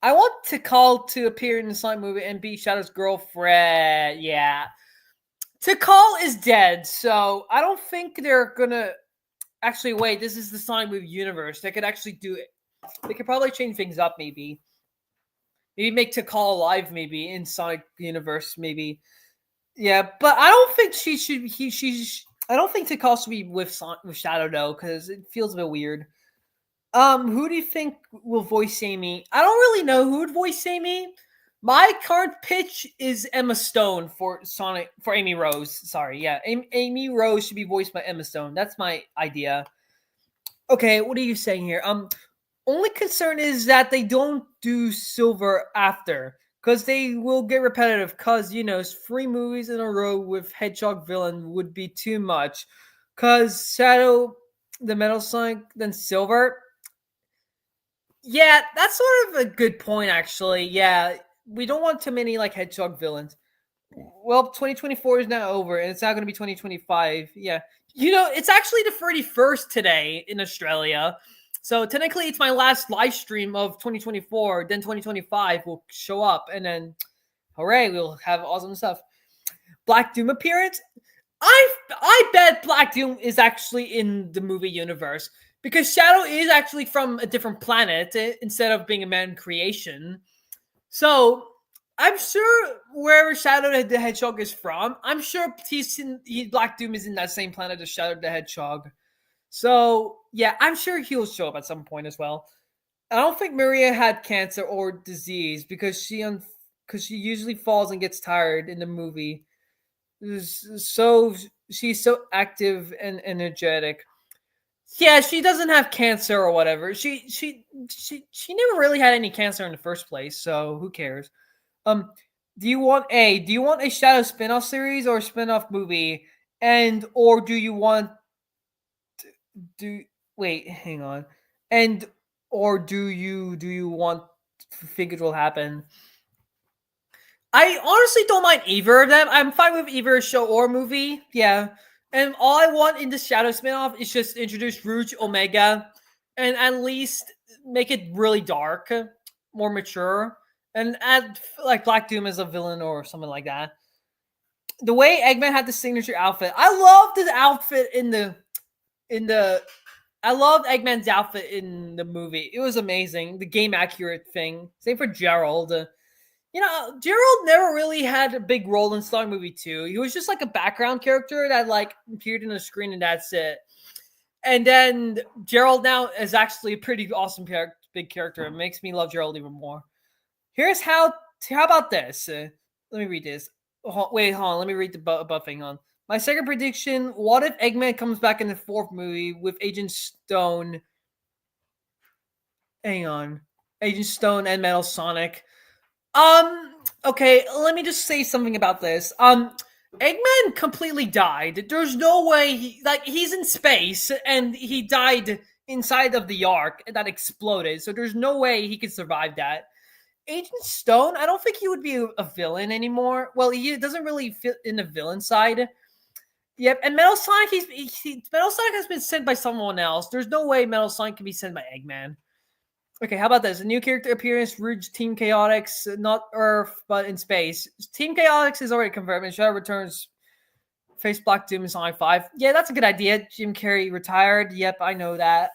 Speaker 1: I want Tikal to appear in the Sonic movie and be Shadow's girlfriend. Yeah, Tikal is dead, so I don't think they're gonna actually wait. This is the Sonic movie universe. They could actually do it. They could probably change things up, maybe. Maybe make Tikal alive, maybe in Sonic universe, maybe. Yeah, but I don't think she should. She's. I don't think Tikal should be with Shadow though, because it feels a bit weird. Who do you think will voice Amy? I don't really know who would voice Amy. My current pitch is Emma Stone for Amy Rose. Sorry, yeah, Amy Rose should be voiced by Emma Stone. That's my idea. Okay, what are you saying here? Only concern is that they don't do Silver after, because they will get repetitive. Cause 3 movies in a row with Hedgehog villain would be too much. Cause Shadow, the Metal Sonic, then Silver. Yeah, that's sort of a good point, actually. Yeah, we don't want too many like Hedgehog villains. Well, 2024 is now over, and it's now going to be 2025. Yeah, it's actually the 31st today in Australia, so technically it's my last live stream of 2024. Then 2025 will show up, and then hooray, we'll have awesome stuff. Black Doom appearance. I bet Black Doom is actually in the movie universe because Shadow is actually from a different planet instead of being a man creation. So I'm sure wherever Shadow the Hedgehog is from, I'm sure Black Doom is in that same planet as Shadow the Hedgehog. So yeah, I'm sure he'll show up at some point as well. I don't think Maria had cancer or disease because she usually falls and gets tired in the movie. So she's so active and energetic. Yeah, she doesn't have cancer or whatever. She never really had any cancer in the first place, so who cares? Um, do you want a Shadow spin-off series or a spin-off movie? And or do you want do wait, hang on. And or do you want think it will happen? I honestly don't mind either of them. I'm fine with either show or movie. Yeah. And all I want in the Shadow spinoff is just introduce Rouge Omega and at least make it really dark, more mature, and add like Black Doom as a villain or something like that. The way Eggman had the signature outfit, I loved his outfit in the I loved Eggman's outfit in the movie. It was amazing. The game accurate thing. Same for Gerald. Gerald never really had a big role in Sonic Movie 2. He was just like a background character that like appeared in the screen and that's it. And then Gerald now is actually a pretty awesome big character. It makes me love Gerald even more. Here's how about this? Let me read this. Wait, hold on. Let me read the above thing on. My second prediction, what if Eggman comes back in the fourth movie with Agent Stone? Hang on. Agent Stone and Metal Sonic. Okay, let me just say something about this. Eggman completely died. There's no way he's in space and he died inside of the Ark that exploded. So there's no way he could survive that. Agent Stone, I don't think he would be a villain anymore. Well, he doesn't really fit in the villain side. Yep, and Metal Sonic, Metal Sonic has been sent by someone else. There's no way Metal Sonic can be sent by Eggman. Okay, how about this? A new character appearance, Rouge Team Chaotix, not Earth, but in space. Team Chaotix is already confirmed, and Shadow returns face Black Doom in Sonic 5. Yeah, that's a good idea. Jim Carrey retired. Yep, I know that.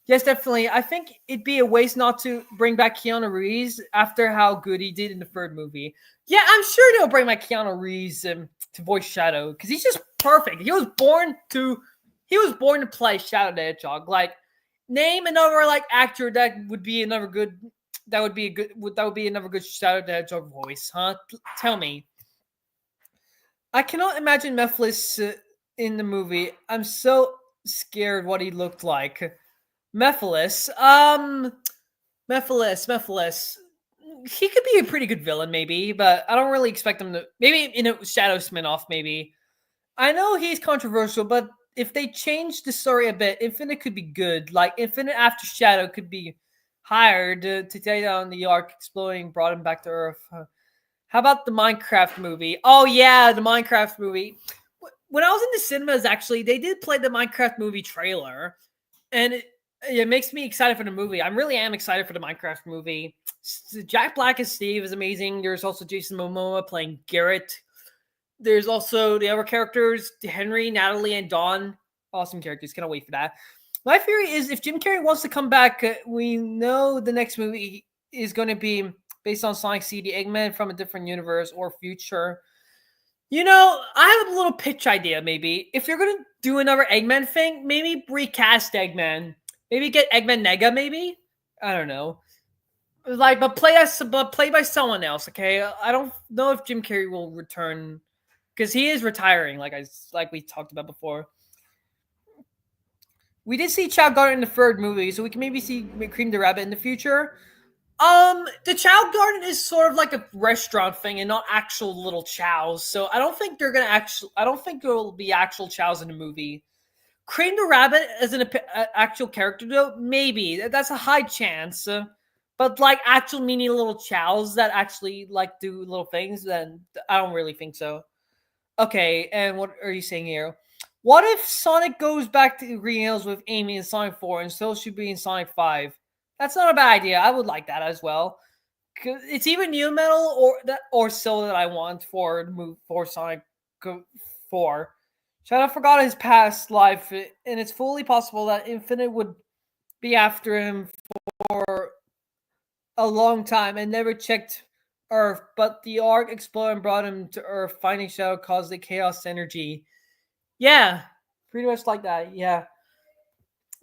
Speaker 1: Yes, definitely. I think it'd be a waste not to bring back Keanu Reeves after how good he did in the third movie. Yeah, I'm sure they'll bring back Keanu Reeves to voice Shadow because he's just perfect. He was born to play Shadow the Hedgehog. Like, name another like actor that would be another good Shadow the Hedgehog voice, huh? Tell me. I cannot imagine Mephiles in the movie. I'm so scared what he looked like. Mephiles. Mephiles. He could be a pretty good villain, maybe, but I don't really expect him to. Maybe in a Shadow spinoff, maybe. I know he's controversial, but if they change the story a bit, Infinite could be good. Like, Infinite after Shadow could be hired to take down the Ark exploding, brought him back to Earth. How about the Minecraft movie? Oh, yeah, the Minecraft movie. When I was in the cinemas, actually, they did play the Minecraft movie trailer, and it makes me excited for the movie. I really am excited for the Minecraft movie. Jack Black as Steve is amazing. There's also Jason Momoa playing Garrett. There's also the other characters, Henry, Natalie, and Dawn. Awesome characters. Cannot wait for that. My theory is if Jim Carrey wants to come back, we know the next movie is going to be based on Sonic CD Eggman from a different universe or future. I have a little pitch idea, maybe. If you're going to do another Eggman thing, maybe recast Eggman. Maybe get Eggman Nega, maybe? I don't know. But play by someone else, okay? I don't know if Jim Carrey will return because he is retiring, like we talked about before. We did see Chow Garden in the third movie, so we can maybe see Cream the Rabbit in the future. The Chow Garden is sort of like a restaurant thing and not actual little chows. So I don't think I don't think there will be actual chows in the movie. Cream the Rabbit as an actual character, though, maybe. That's a high chance. But like actual mini little chows that actually like do little things, then I don't really think so. Okay, and what are you saying here? What if Sonic goes back to Green Hills with Amy in Sonic 4 and still should be in Sonic 5? That's not a bad idea. I would like that as well. It's even new metal or Sil that I want for Sonic 4. Shadow forgot his past life, and it's fully possible that Infinite would be after him for a long time and never checked Earth, but the Ark exploded and brought him to Earth. Finding Shadow caused the chaos energy. Yeah, pretty much like that. Yeah.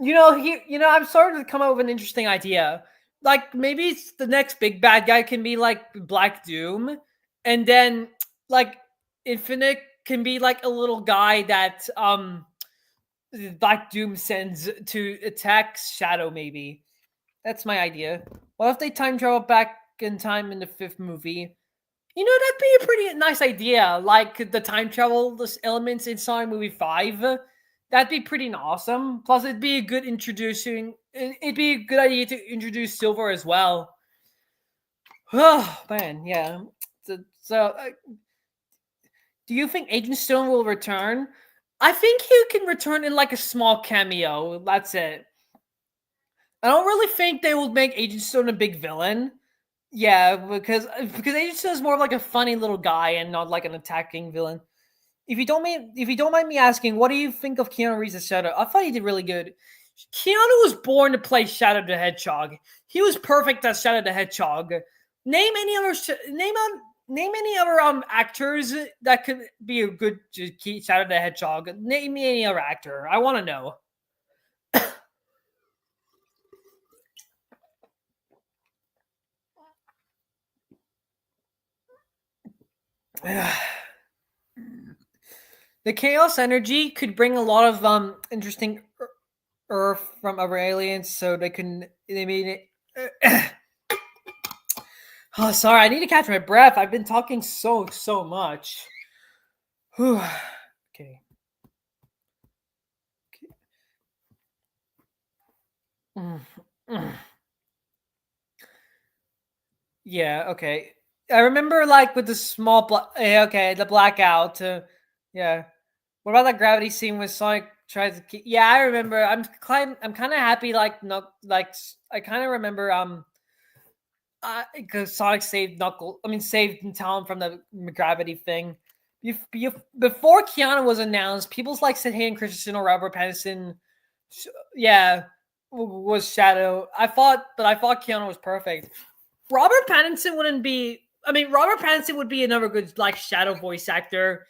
Speaker 1: I'm starting to come up with an interesting idea. Like, maybe the next big bad guy can be like Black Doom, and then like Infinite can be like a little guy that Black Doom sends to attack Shadow. Maybe that's my idea. What if they time travel back in time in the fifth movie? That'd be a pretty nice idea. Like the time travel elements in Sonic Movie 5. That'd be pretty awesome. Plus, it'd be a good introducing. It'd be a good idea to introduce Silver as well. Oh, man, yeah. Do you think Agent Stone will return? I think he can return in like a small cameo. That's it. I don't really think they will make Agent Stone a big villain. Yeah, because Agent Stone is more of like a funny little guy and not like an attacking villain. If you don't mind me asking, what do you think of Keanu Reeves as Shadow? I thought he did really good. Keanu was born to play Shadow the Hedgehog. He was perfect as Shadow the Hedgehog. Name any other actors that could be a good Shadow the Hedgehog. Name me any other actor. I want to know. The chaos energy could bring a lot of interesting Earth from other aliens, so they made it. Oh, sorry, I need to catch my breath. I've been talking so much. Whew. Okay. Yeah. Okay. I remember like with the small okay, the blackout. Yeah. What about that gravity scene when Sonic tries to? Yeah, I remember. I'm kind of happy. Like no, like I kind of remember. Because Sonic saved saved Talon from the gravity thing. Before Keanu was announced, people's like said Hayden Christensen or Robert Pattinson, yeah, was Shadow. I thought Keanu was perfect. Robert Pattinson wouldn't be. I mean, Robert Pattinson would be another good like Shadow voice actor.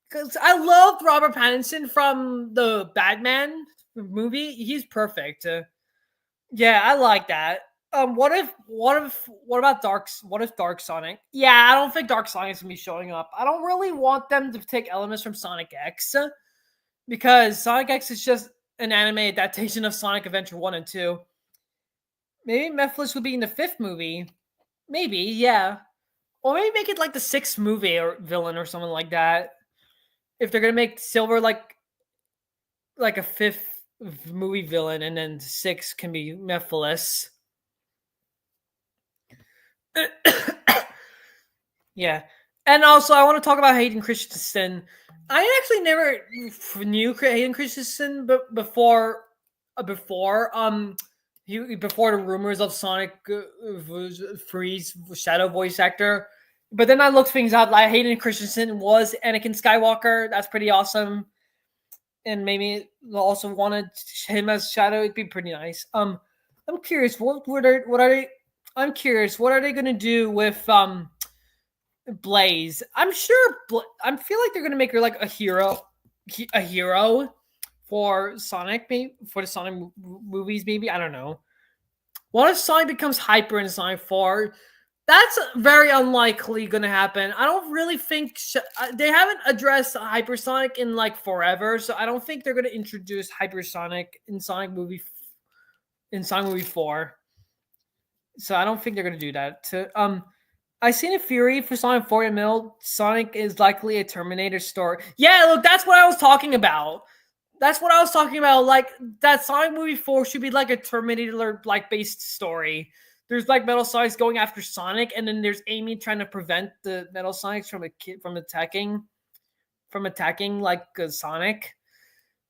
Speaker 1: Because I loved Robert Pattinson from the Batman movie. He's perfect. Yeah, I like that. What about what if Dark Sonic? Yeah, I don't think Dark Sonic's gonna be showing up. I don't really want them to take elements from Sonic X because Sonic X is just an anime adaptation of Sonic Adventure 1 and 2. Maybe Mephiles will be in the 5th movie. Maybe, yeah. Or maybe make it like the 6th movie or villain or something like that. If they're gonna make Silver like a 5th movie villain and then 6 can be Mephiles. Yeah. And also, I want to talk about Hayden Christensen. I actually never knew Hayden Christensen before the rumors of Sonic Freeze Shadow voice actor. But then I looked things up. Like Hayden Christensen was Anakin Skywalker. That's pretty awesome. And maybe also wanted him as Shadow. It'd be pretty nice. I'm curious. I'm curious. What are they going to do with Blaze? I feel like they're gonna make her like a hero for Sonic, maybe for the Sonic movies. Maybe I don't know. What if Sonic becomes hyper in Sonic 4? That's very unlikely gonna happen. I don't really think they haven't addressed Hypersonic in like forever, so I don't think they're gonna introduce Hypersonic in Sonic movie 4. So I don't think they're gonna do that. I seen a theory for Sonic 4 in the middle. Sonic is likely a Terminator story. Yeah, look, that's what I was talking about. Like that Sonic movie 4 should be like a Terminator like based story. There's like Metal Sonics going after Sonic, and then there's Amy trying to prevent the Metal Sonics from attacking like Sonic.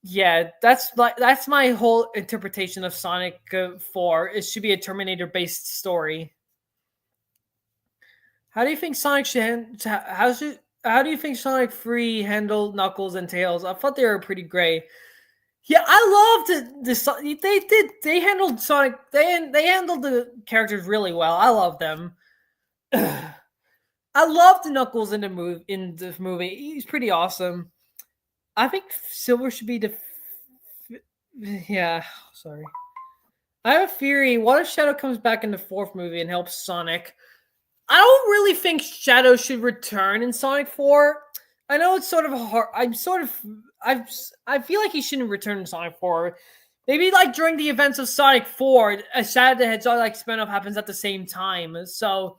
Speaker 1: Yeah, that's my whole interpretation of Sonic 4. It should be a Terminator based story. How do you think Sonic how do you think Sonic 3 handled Knuckles and Tails? I thought they were pretty great. Yeah, I loved they handled Sonic they handled the characters really well. I love them. I loved Knuckles in the movie. He's pretty awesome. I think Silver should be yeah, sorry. I have a theory. What if Shadow comes back in the 4th movie and helps Sonic? I don't really think Shadow should return in Sonic 4. I know it's sort of hard. I feel like he shouldn't return in Sonic 4. Maybe like during the events of Sonic 4, a Shadow the Hedgehog like spinoff happens at the same time. So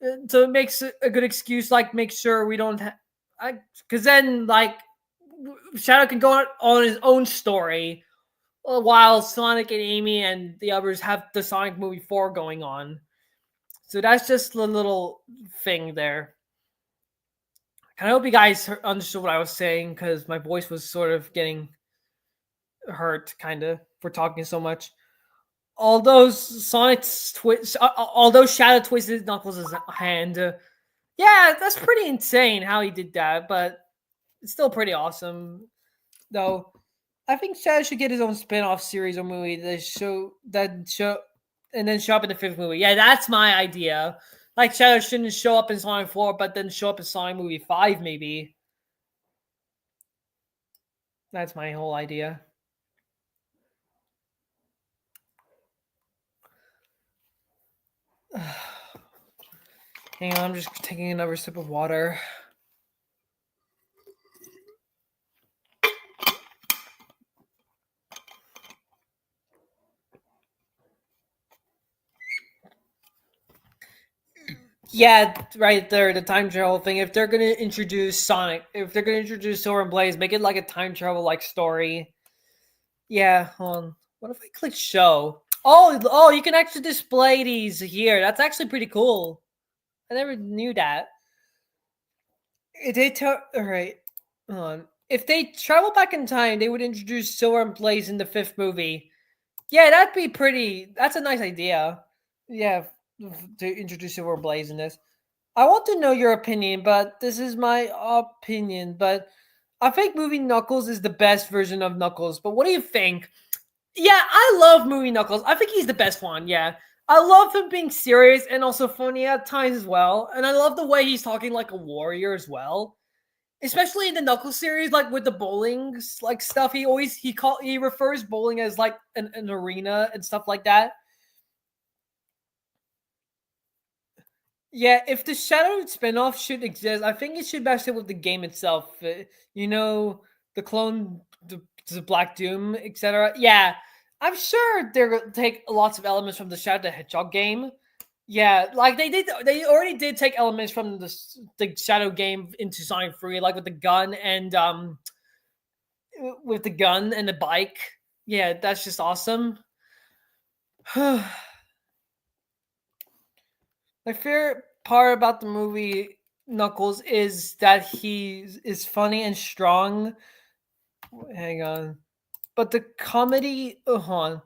Speaker 1: it makes a good excuse. Like make sure we don't, because then like Shadow can go on his own story while Sonic and Amy and the others have the Sonic movie 4 going on. So that's just the little thing there. I hope you guys understood what I was saying because my voice was sort of getting hurt, kind of, for talking so much. Although although Shadow twisted Knuckles' hand, yeah, that's pretty insane how he did that. But it's still pretty awesome, though. I think Shadow should get his own spin-off series or movie and then show up in the fifth movie. Yeah, that's my idea. Like Shadow shouldn't show up in Sonic 4, but then show up in Sonic movie 5, maybe. That's my whole idea. Hang on, I'm just taking another sip of water. Yeah, right there, the time travel thing. If they're gonna introduce Sonic, if they're gonna introduce Silver and Blaze, make it like a time travel like story. Yeah, hold on. What if I click show? Oh, you can actually display these here. That's actually pretty cool. I never knew that. All right, hold on. If they travel back in time, they would introduce Silver and Blaze in the fifth movie. Yeah, that'd be pretty. That's a nice idea. Yeah, to introduce Silver and Blaze in this. I want to know your opinion, but this is my opinion. But I think Movie Knuckles is the best version of Knuckles. But what do you think? Yeah, I love Movie Knuckles. I think he's the best one. Yeah. I love him being serious and also funny at times as well. And I love the way he's talking like a warrior as well. Especially in the Knuckles series, like with the bowling like stuff. He refers bowling as like an arena and stuff like that. Yeah, if the Shadow spinoff should exist, I think it should match up with the game itself. You know, the clone, the Black Doom, etc. Yeah, I'm sure they're gonna take lots of elements from the Shadow the Hedgehog game. Yeah, like they did. They already did take elements from the Shadow game into Sonic 3, like with the gun and the bike. Yeah, that's just awesome. My favorite part about the movie Knuckles is that he is funny and strong. Hang on. But the comedy, hold on.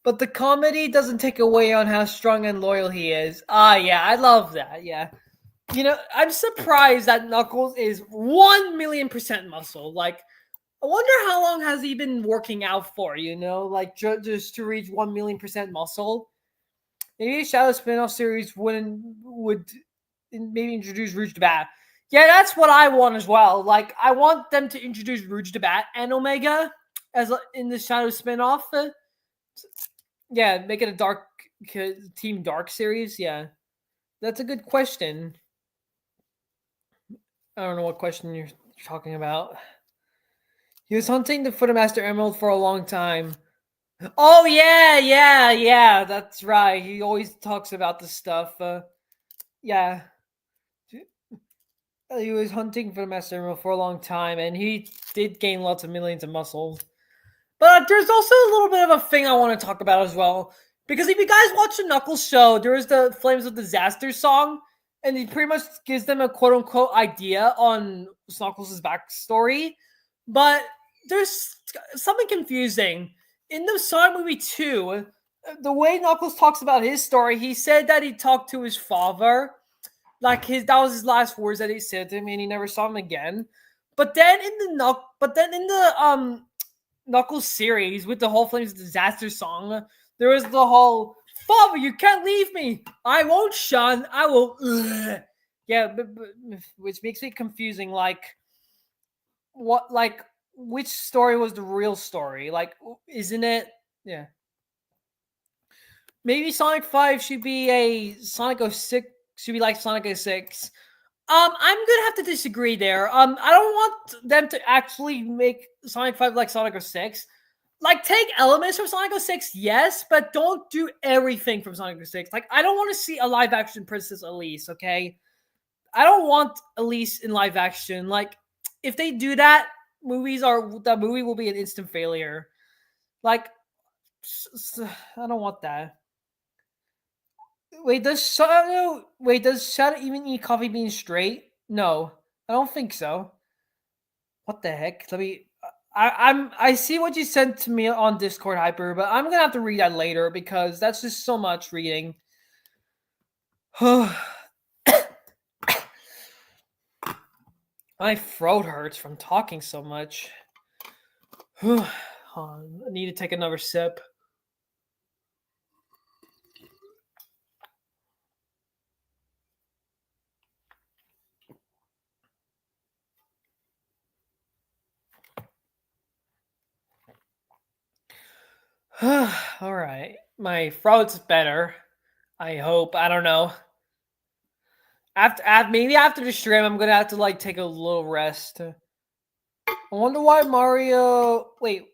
Speaker 1: But the comedy doesn't take away on how strong and loyal he is. Ah, yeah, I love that. Yeah. You know, I'm surprised that Knuckles is 1,000,000% muscle. Like, I wonder how long has he been working out for, like just to reach 1,000,000% muscle. Maybe a Shadow spin-off series would maybe introduce Rouge the Bat. Yeah, that's what I want as well. Like, I want them to introduce Rouge the Bat and Omega as in the Shadow spin-off. Yeah, make it a Dark Team Dark series. Yeah, that's a good question. I don't know what question you're talking about. He was hunting the Footermaster Emerald for a long time. Oh yeah. That's right. He always talks about this stuff. Yeah. He was hunting for the Master Emerald for a long time, and he did gain lots of millions of muscles. But there's also a little bit of a thing I want to talk about as well. Because if you guys watch the Knuckles show, there is the Flames of Disaster song, and he pretty much gives them a quote-unquote idea on Knuckles' backstory. But there's something confusing. In the Sonic movie 2, the way Knuckles talks about his story, he said that he talked to his father. Like that was his last words that he said to him, and he never saw him again. But then in the Knuckles series with the whole Flames Disaster song, there was the whole "Father, you can't leave me. I won't, Sean. I will." Ugh. Yeah, but which makes it confusing. Like what? Like which story was the real story? Like, isn't it? Yeah. Maybe Sonic 5 should be a Sonic 06 should be like Sonic 06. I'm gonna have to disagree there. I don't want them to actually make Sonic 5 like Sonic 06. Like, take elements from Sonic 06, yes, but don't do everything from Sonic 06. Like, I don't want to see a live action Princess Elise, okay? I don't want Elise in live action. Like, if they do that, the movie will be an instant failure. Like, I don't want that. Does Shadow even eat coffee beans straight? No, I don't think so. What the heck? Let me. I see what you sent to me on Discord Hyper, but I'm gonna have to read that later because that's just so much reading. My throat hurts from talking so much. Hold on, I need to take another sip. All right, my throat's better. I hope. I don't know. Maybe after the stream, I'm gonna have to like take a little rest. I wonder why Mario. Wait,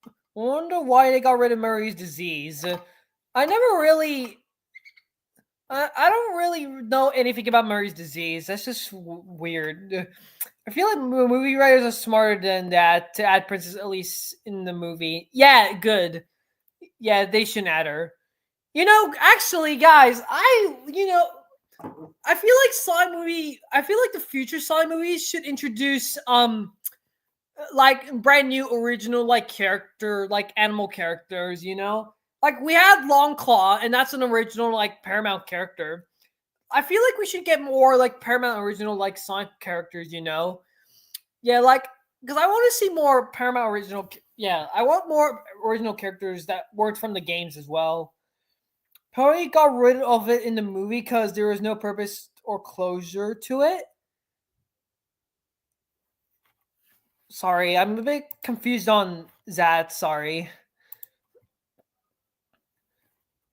Speaker 1: I wonder why they got rid of Murray's disease. I never really. I don't really know anything about Murray's disease. That's just weird. I feel like movie writers are smarter than that to add Princess Elise in the movie. Yeah, good. Yeah, they shouldn't add her. Actually, guys, I feel like I feel like the future Sonic movies should introduce like brand new original like character like animal characters. Like we had Long Claw, and that's an original like Paramount character. I feel like we should get more like Paramount original like Sonic characters. Yeah, like because I want to see more Paramount original. Yeah, I want more original characters that weren't from the games as well. Probably got rid of it in the movie because there was no purpose or closure to it. Sorry, I'm a bit confused on that. Sorry.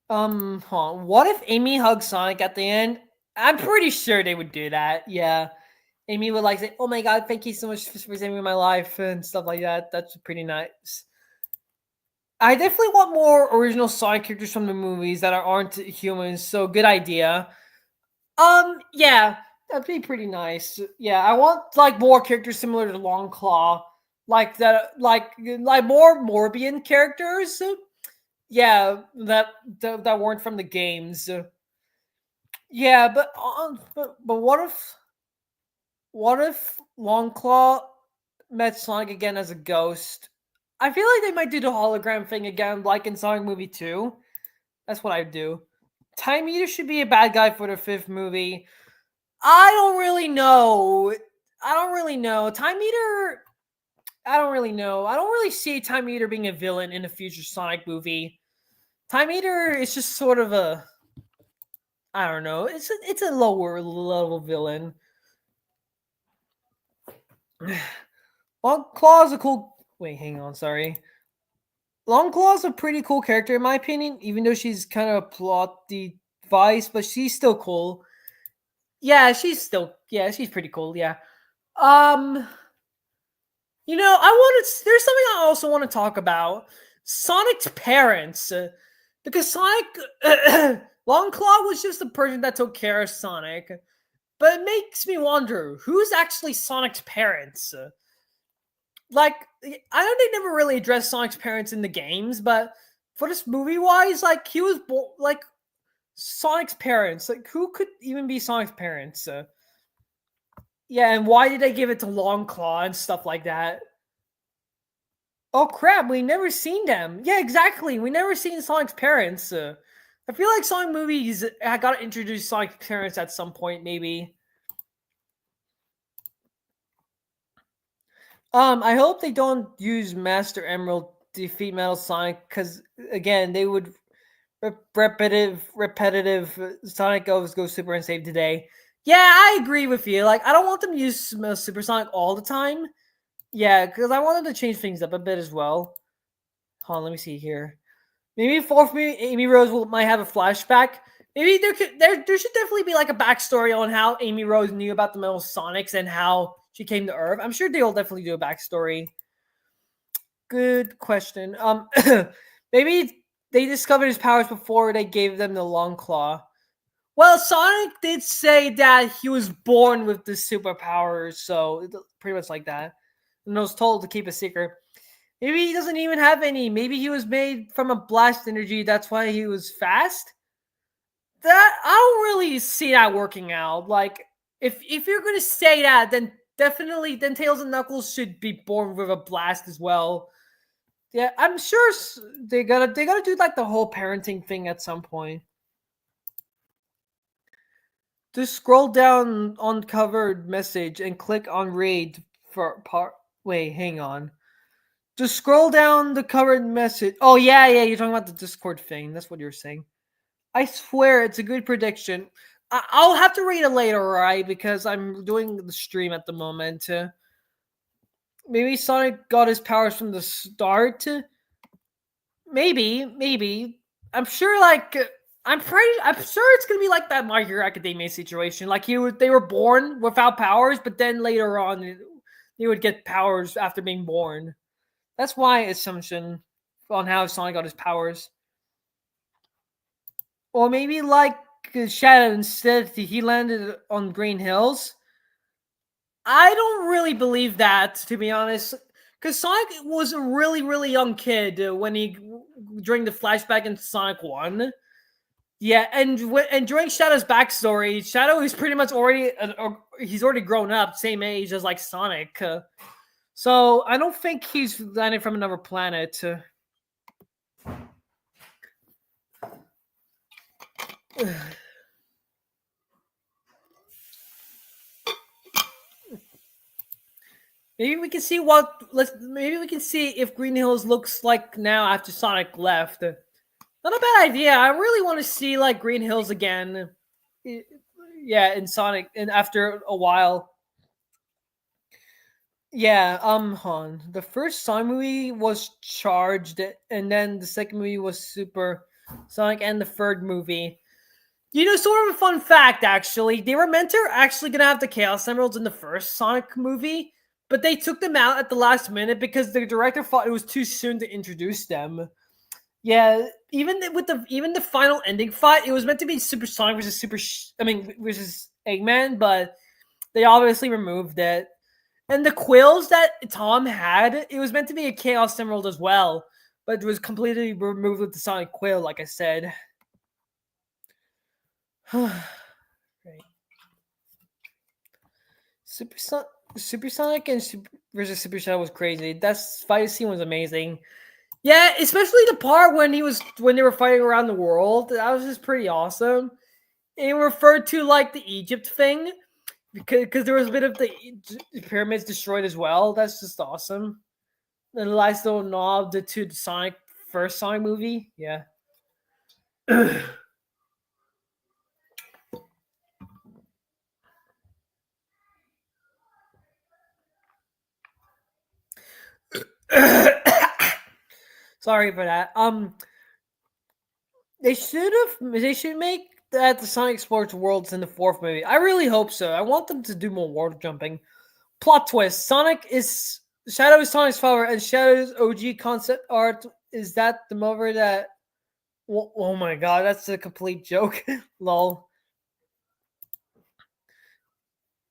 Speaker 1: What if Amy hugged Sonic at the end? I'm pretty sure they would do that. Yeah. Amy would like say, "Oh my god, thank you so much for saving my life," and stuff like that. That's pretty nice. I definitely want more original Sonic characters from the movies that aren't humans. So good idea. Yeah, that'd be pretty nice. Yeah, I want like more characters similar to Long Claw, like that, like more Morbian characters. Yeah, that weren't from the games. Yeah, but what if Longclaw met Sonic again as a ghost? I feel like they might do the hologram thing again, like in Sonic Movie 2. That's what I'd do. Time Eater should be a bad guy for the fifth movie. I don't really know. Time Eater. I don't really know. I don't really see Time Eater being a villain in a future Sonic movie. Time Eater is just sort of a. I don't know. It's a lower level villain. Long Claw's a cool. Wait, hang on. Sorry. Long Claw's a pretty cool character in my opinion, even though she's kind of a plot device, but she's still cool. Yeah, she's pretty cool. Yeah. Um, There's something I also want to talk about. Sonic's parents, because Sonic, Longclaw was just the person that took care of Sonic, but it makes me wonder who's actually Sonic's parents. Like, I know they never really addressed Sonic's parents in the games, but for this movie wise, like he was like Sonic's parents. Like, who could even be Sonic's parents? Yeah, and why did they give it to Longclaw and stuff like that? Oh crap, we never seen them. Yeah, exactly. We never seen Sonic's parents. I feel like Sonic movies I gotta introduce Sonic's parents at some point, maybe. I hope they don't use Master Emerald to defeat Metal Sonic, because again, they would repetitive. Sonic goes go super and save today. Yeah, I agree with you. Like, I don't want them to use Super Sonic all the time. Yeah, because I wanted to change things up a bit as well. Hold on, let me see here. Maybe fourth movie, Amy Rose might have a flashback. Maybe there should definitely be like a backstory on how Amy Rose knew about the Metal Sonics and how she came to Earth. I'm sure they'll definitely do a backstory. Good question. Maybe they discovered his powers before they gave them the Long Claw. Well, Sonic did say that he was born with the superpowers, so pretty much like that. And was told to keep a secret. Maybe he doesn't even have any. Maybe he was made from a blast energy. That's why he was fast. that I don't really see that working out. Like, if you're gonna say that, then definitely, then Tails and Knuckles should be born with a blast as well. Yeah, I'm sure they gotta do like the whole parenting thing at some point. Just scroll down on covered message and click on raid for part. Wait, hang on. Just scroll down the covered message. Oh yeah, you're talking about the Discord thing. That's what you're saying. I swear it's a good prediction. I'll have to read it later, right? Because I'm doing the stream at the moment. Maybe Sonic got his powers from the start. Maybe. I'm sure. I'm sure it's gonna be like that My Hero Academia situation. Like they were born without powers, but then later on, they would get powers after being born. That's my assumption on how Sonic got his powers. Or maybe like Shadow, instead he landed on Green Hills. I don't really believe that, to be honest, because Sonic was a really, really young kid when he during the flashback in Sonic 1. Yeah, and during Shadow's backstory, Shadow is pretty much already he's already grown up, same age as like Sonic. So I don't think he's landed from another planet. Maybe we can see maybe we can see if Green Hills looks like now after Sonic left. Not a bad idea. I really want to see like Green Hills again. Yeah, in Sonic, and after a while. Yeah, Han. The first Sonic movie was Charged, and then the second movie was Super Sonic, and the third movie. Sort of a fun fact, actually. They were meant to actually gonna have the Chaos Emeralds in the first Sonic movie, but they took them out at the last minute because the director thought it was too soon to introduce them. Yeah, even the final ending fight, it was meant to be Super Sonic versus Eggman, but they obviously removed it. And the quills that Tom had, it was meant to be a Chaos Emerald as well, but it was completely removed with the Sonic Quill, like I said. Right. Super Sonic and versus Super Shadow was crazy. That fight scene was amazing. Yeah, especially the part when they were fighting around the world. That was just pretty awesome. It referred to like the Egypt thing because there was a bit of the pyramids destroyed as well. That's just awesome. And a nice little nod to the first Sonic movie. Yeah. Sorry for that. They should make that the Sonic Explores Worlds in the fourth movie. I really hope so. I want them to do more world jumping. Plot twist: Shadow is Sonic's father, and Shadow's OG concept art is that the mother that. Oh my god, that's a complete joke. Lol.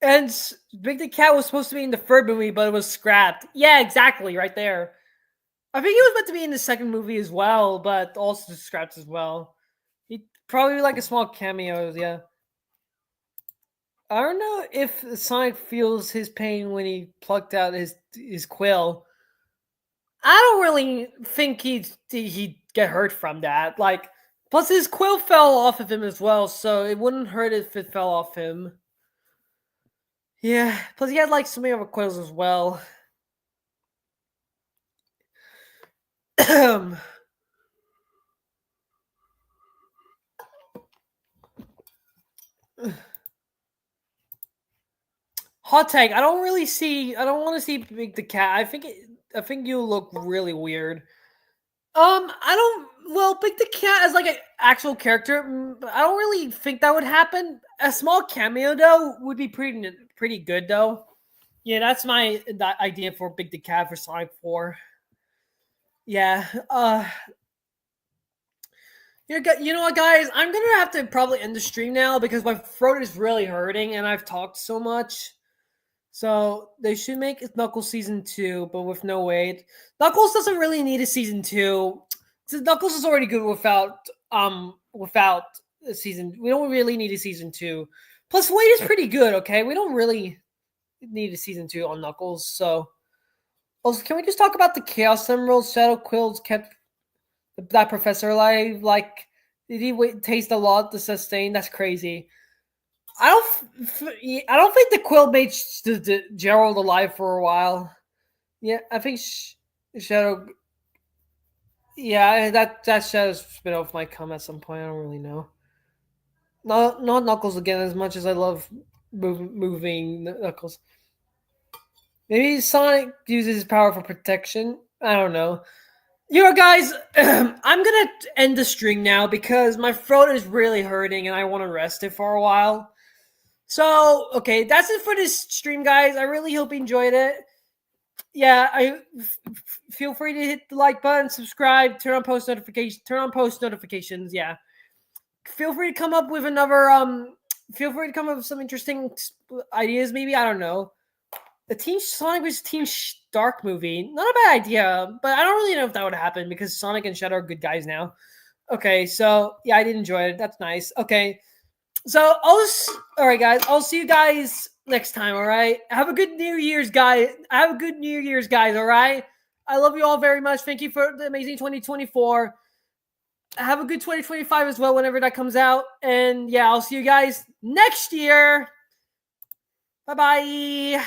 Speaker 1: And Big the Cat was supposed to be in the third movie, but it was scrapped. Yeah, exactly, right there. I think he was meant to be in the second movie as well, but also scrapped as well. He probably like a small cameo, yeah. I don't know if Sonic feels his pain when he plucked out his quill. I don't really think he'd get hurt from that. Like, plus his quill fell off of him as well, so it wouldn't hurt if it fell off him. Yeah, plus he had like so many other quills as well. Hot take. I don't want to see Big the Cat. I think you look really weird. I don't. Well, Big the Cat as like an actual character, I don't really think that would happen. A small cameo though would be pretty good though. Yeah, that's my idea for Big the Cat for Sonic 4. Yeah. You know what, guys? I'm gonna have to probably end the stream now because my throat is really hurting and I've talked so much. So they should make Knuckles season 2, but with no wait. Knuckles doesn't really need a season 2. Knuckles is already good without
Speaker 2: season. We don't really need a season 2. Plus, Wade is pretty good. Okay, we don't really need a season 2 on Knuckles. So, also, can we just talk about the Chaos Emeralds? Shadow Quills kept that professor alive. Like, did he taste a lot to sustain? That's crazy. I don't think the Quill made Gerald alive for a while. Yeah, I think Shadow. Yeah, that Shadow's spin off might come at some point. I don't really know. Not Knuckles again. As much as I love moving Knuckles, maybe Sonic uses his power for protection. I don't know. You know, guys, I'm gonna end the stream now because my throat is really hurting and I want to rest it for a while. So, okay, that's it for this stream, guys. I really hope you enjoyed it. Yeah, feel free to hit the like button, subscribe, turn on post notifications. Yeah, feel free to come up with another. Feel free to come up with some interesting ideas. Maybe, I don't know. The Team Sonic vs. Team Stark movie, not a bad idea, but I don't really know if that would happen because Sonic and Shadow are good guys now. Okay, so yeah, I did enjoy it. That's nice. Okay, so all right, guys. I'll see you guys next time. All right. Have a good New Year's, guys. Have a good New Year's, guys. All right. I love you all very much. Thank you for the amazing 2024. Have a good 2025 as well, whenever that comes out. And yeah, I'll see you guys next year. Bye bye.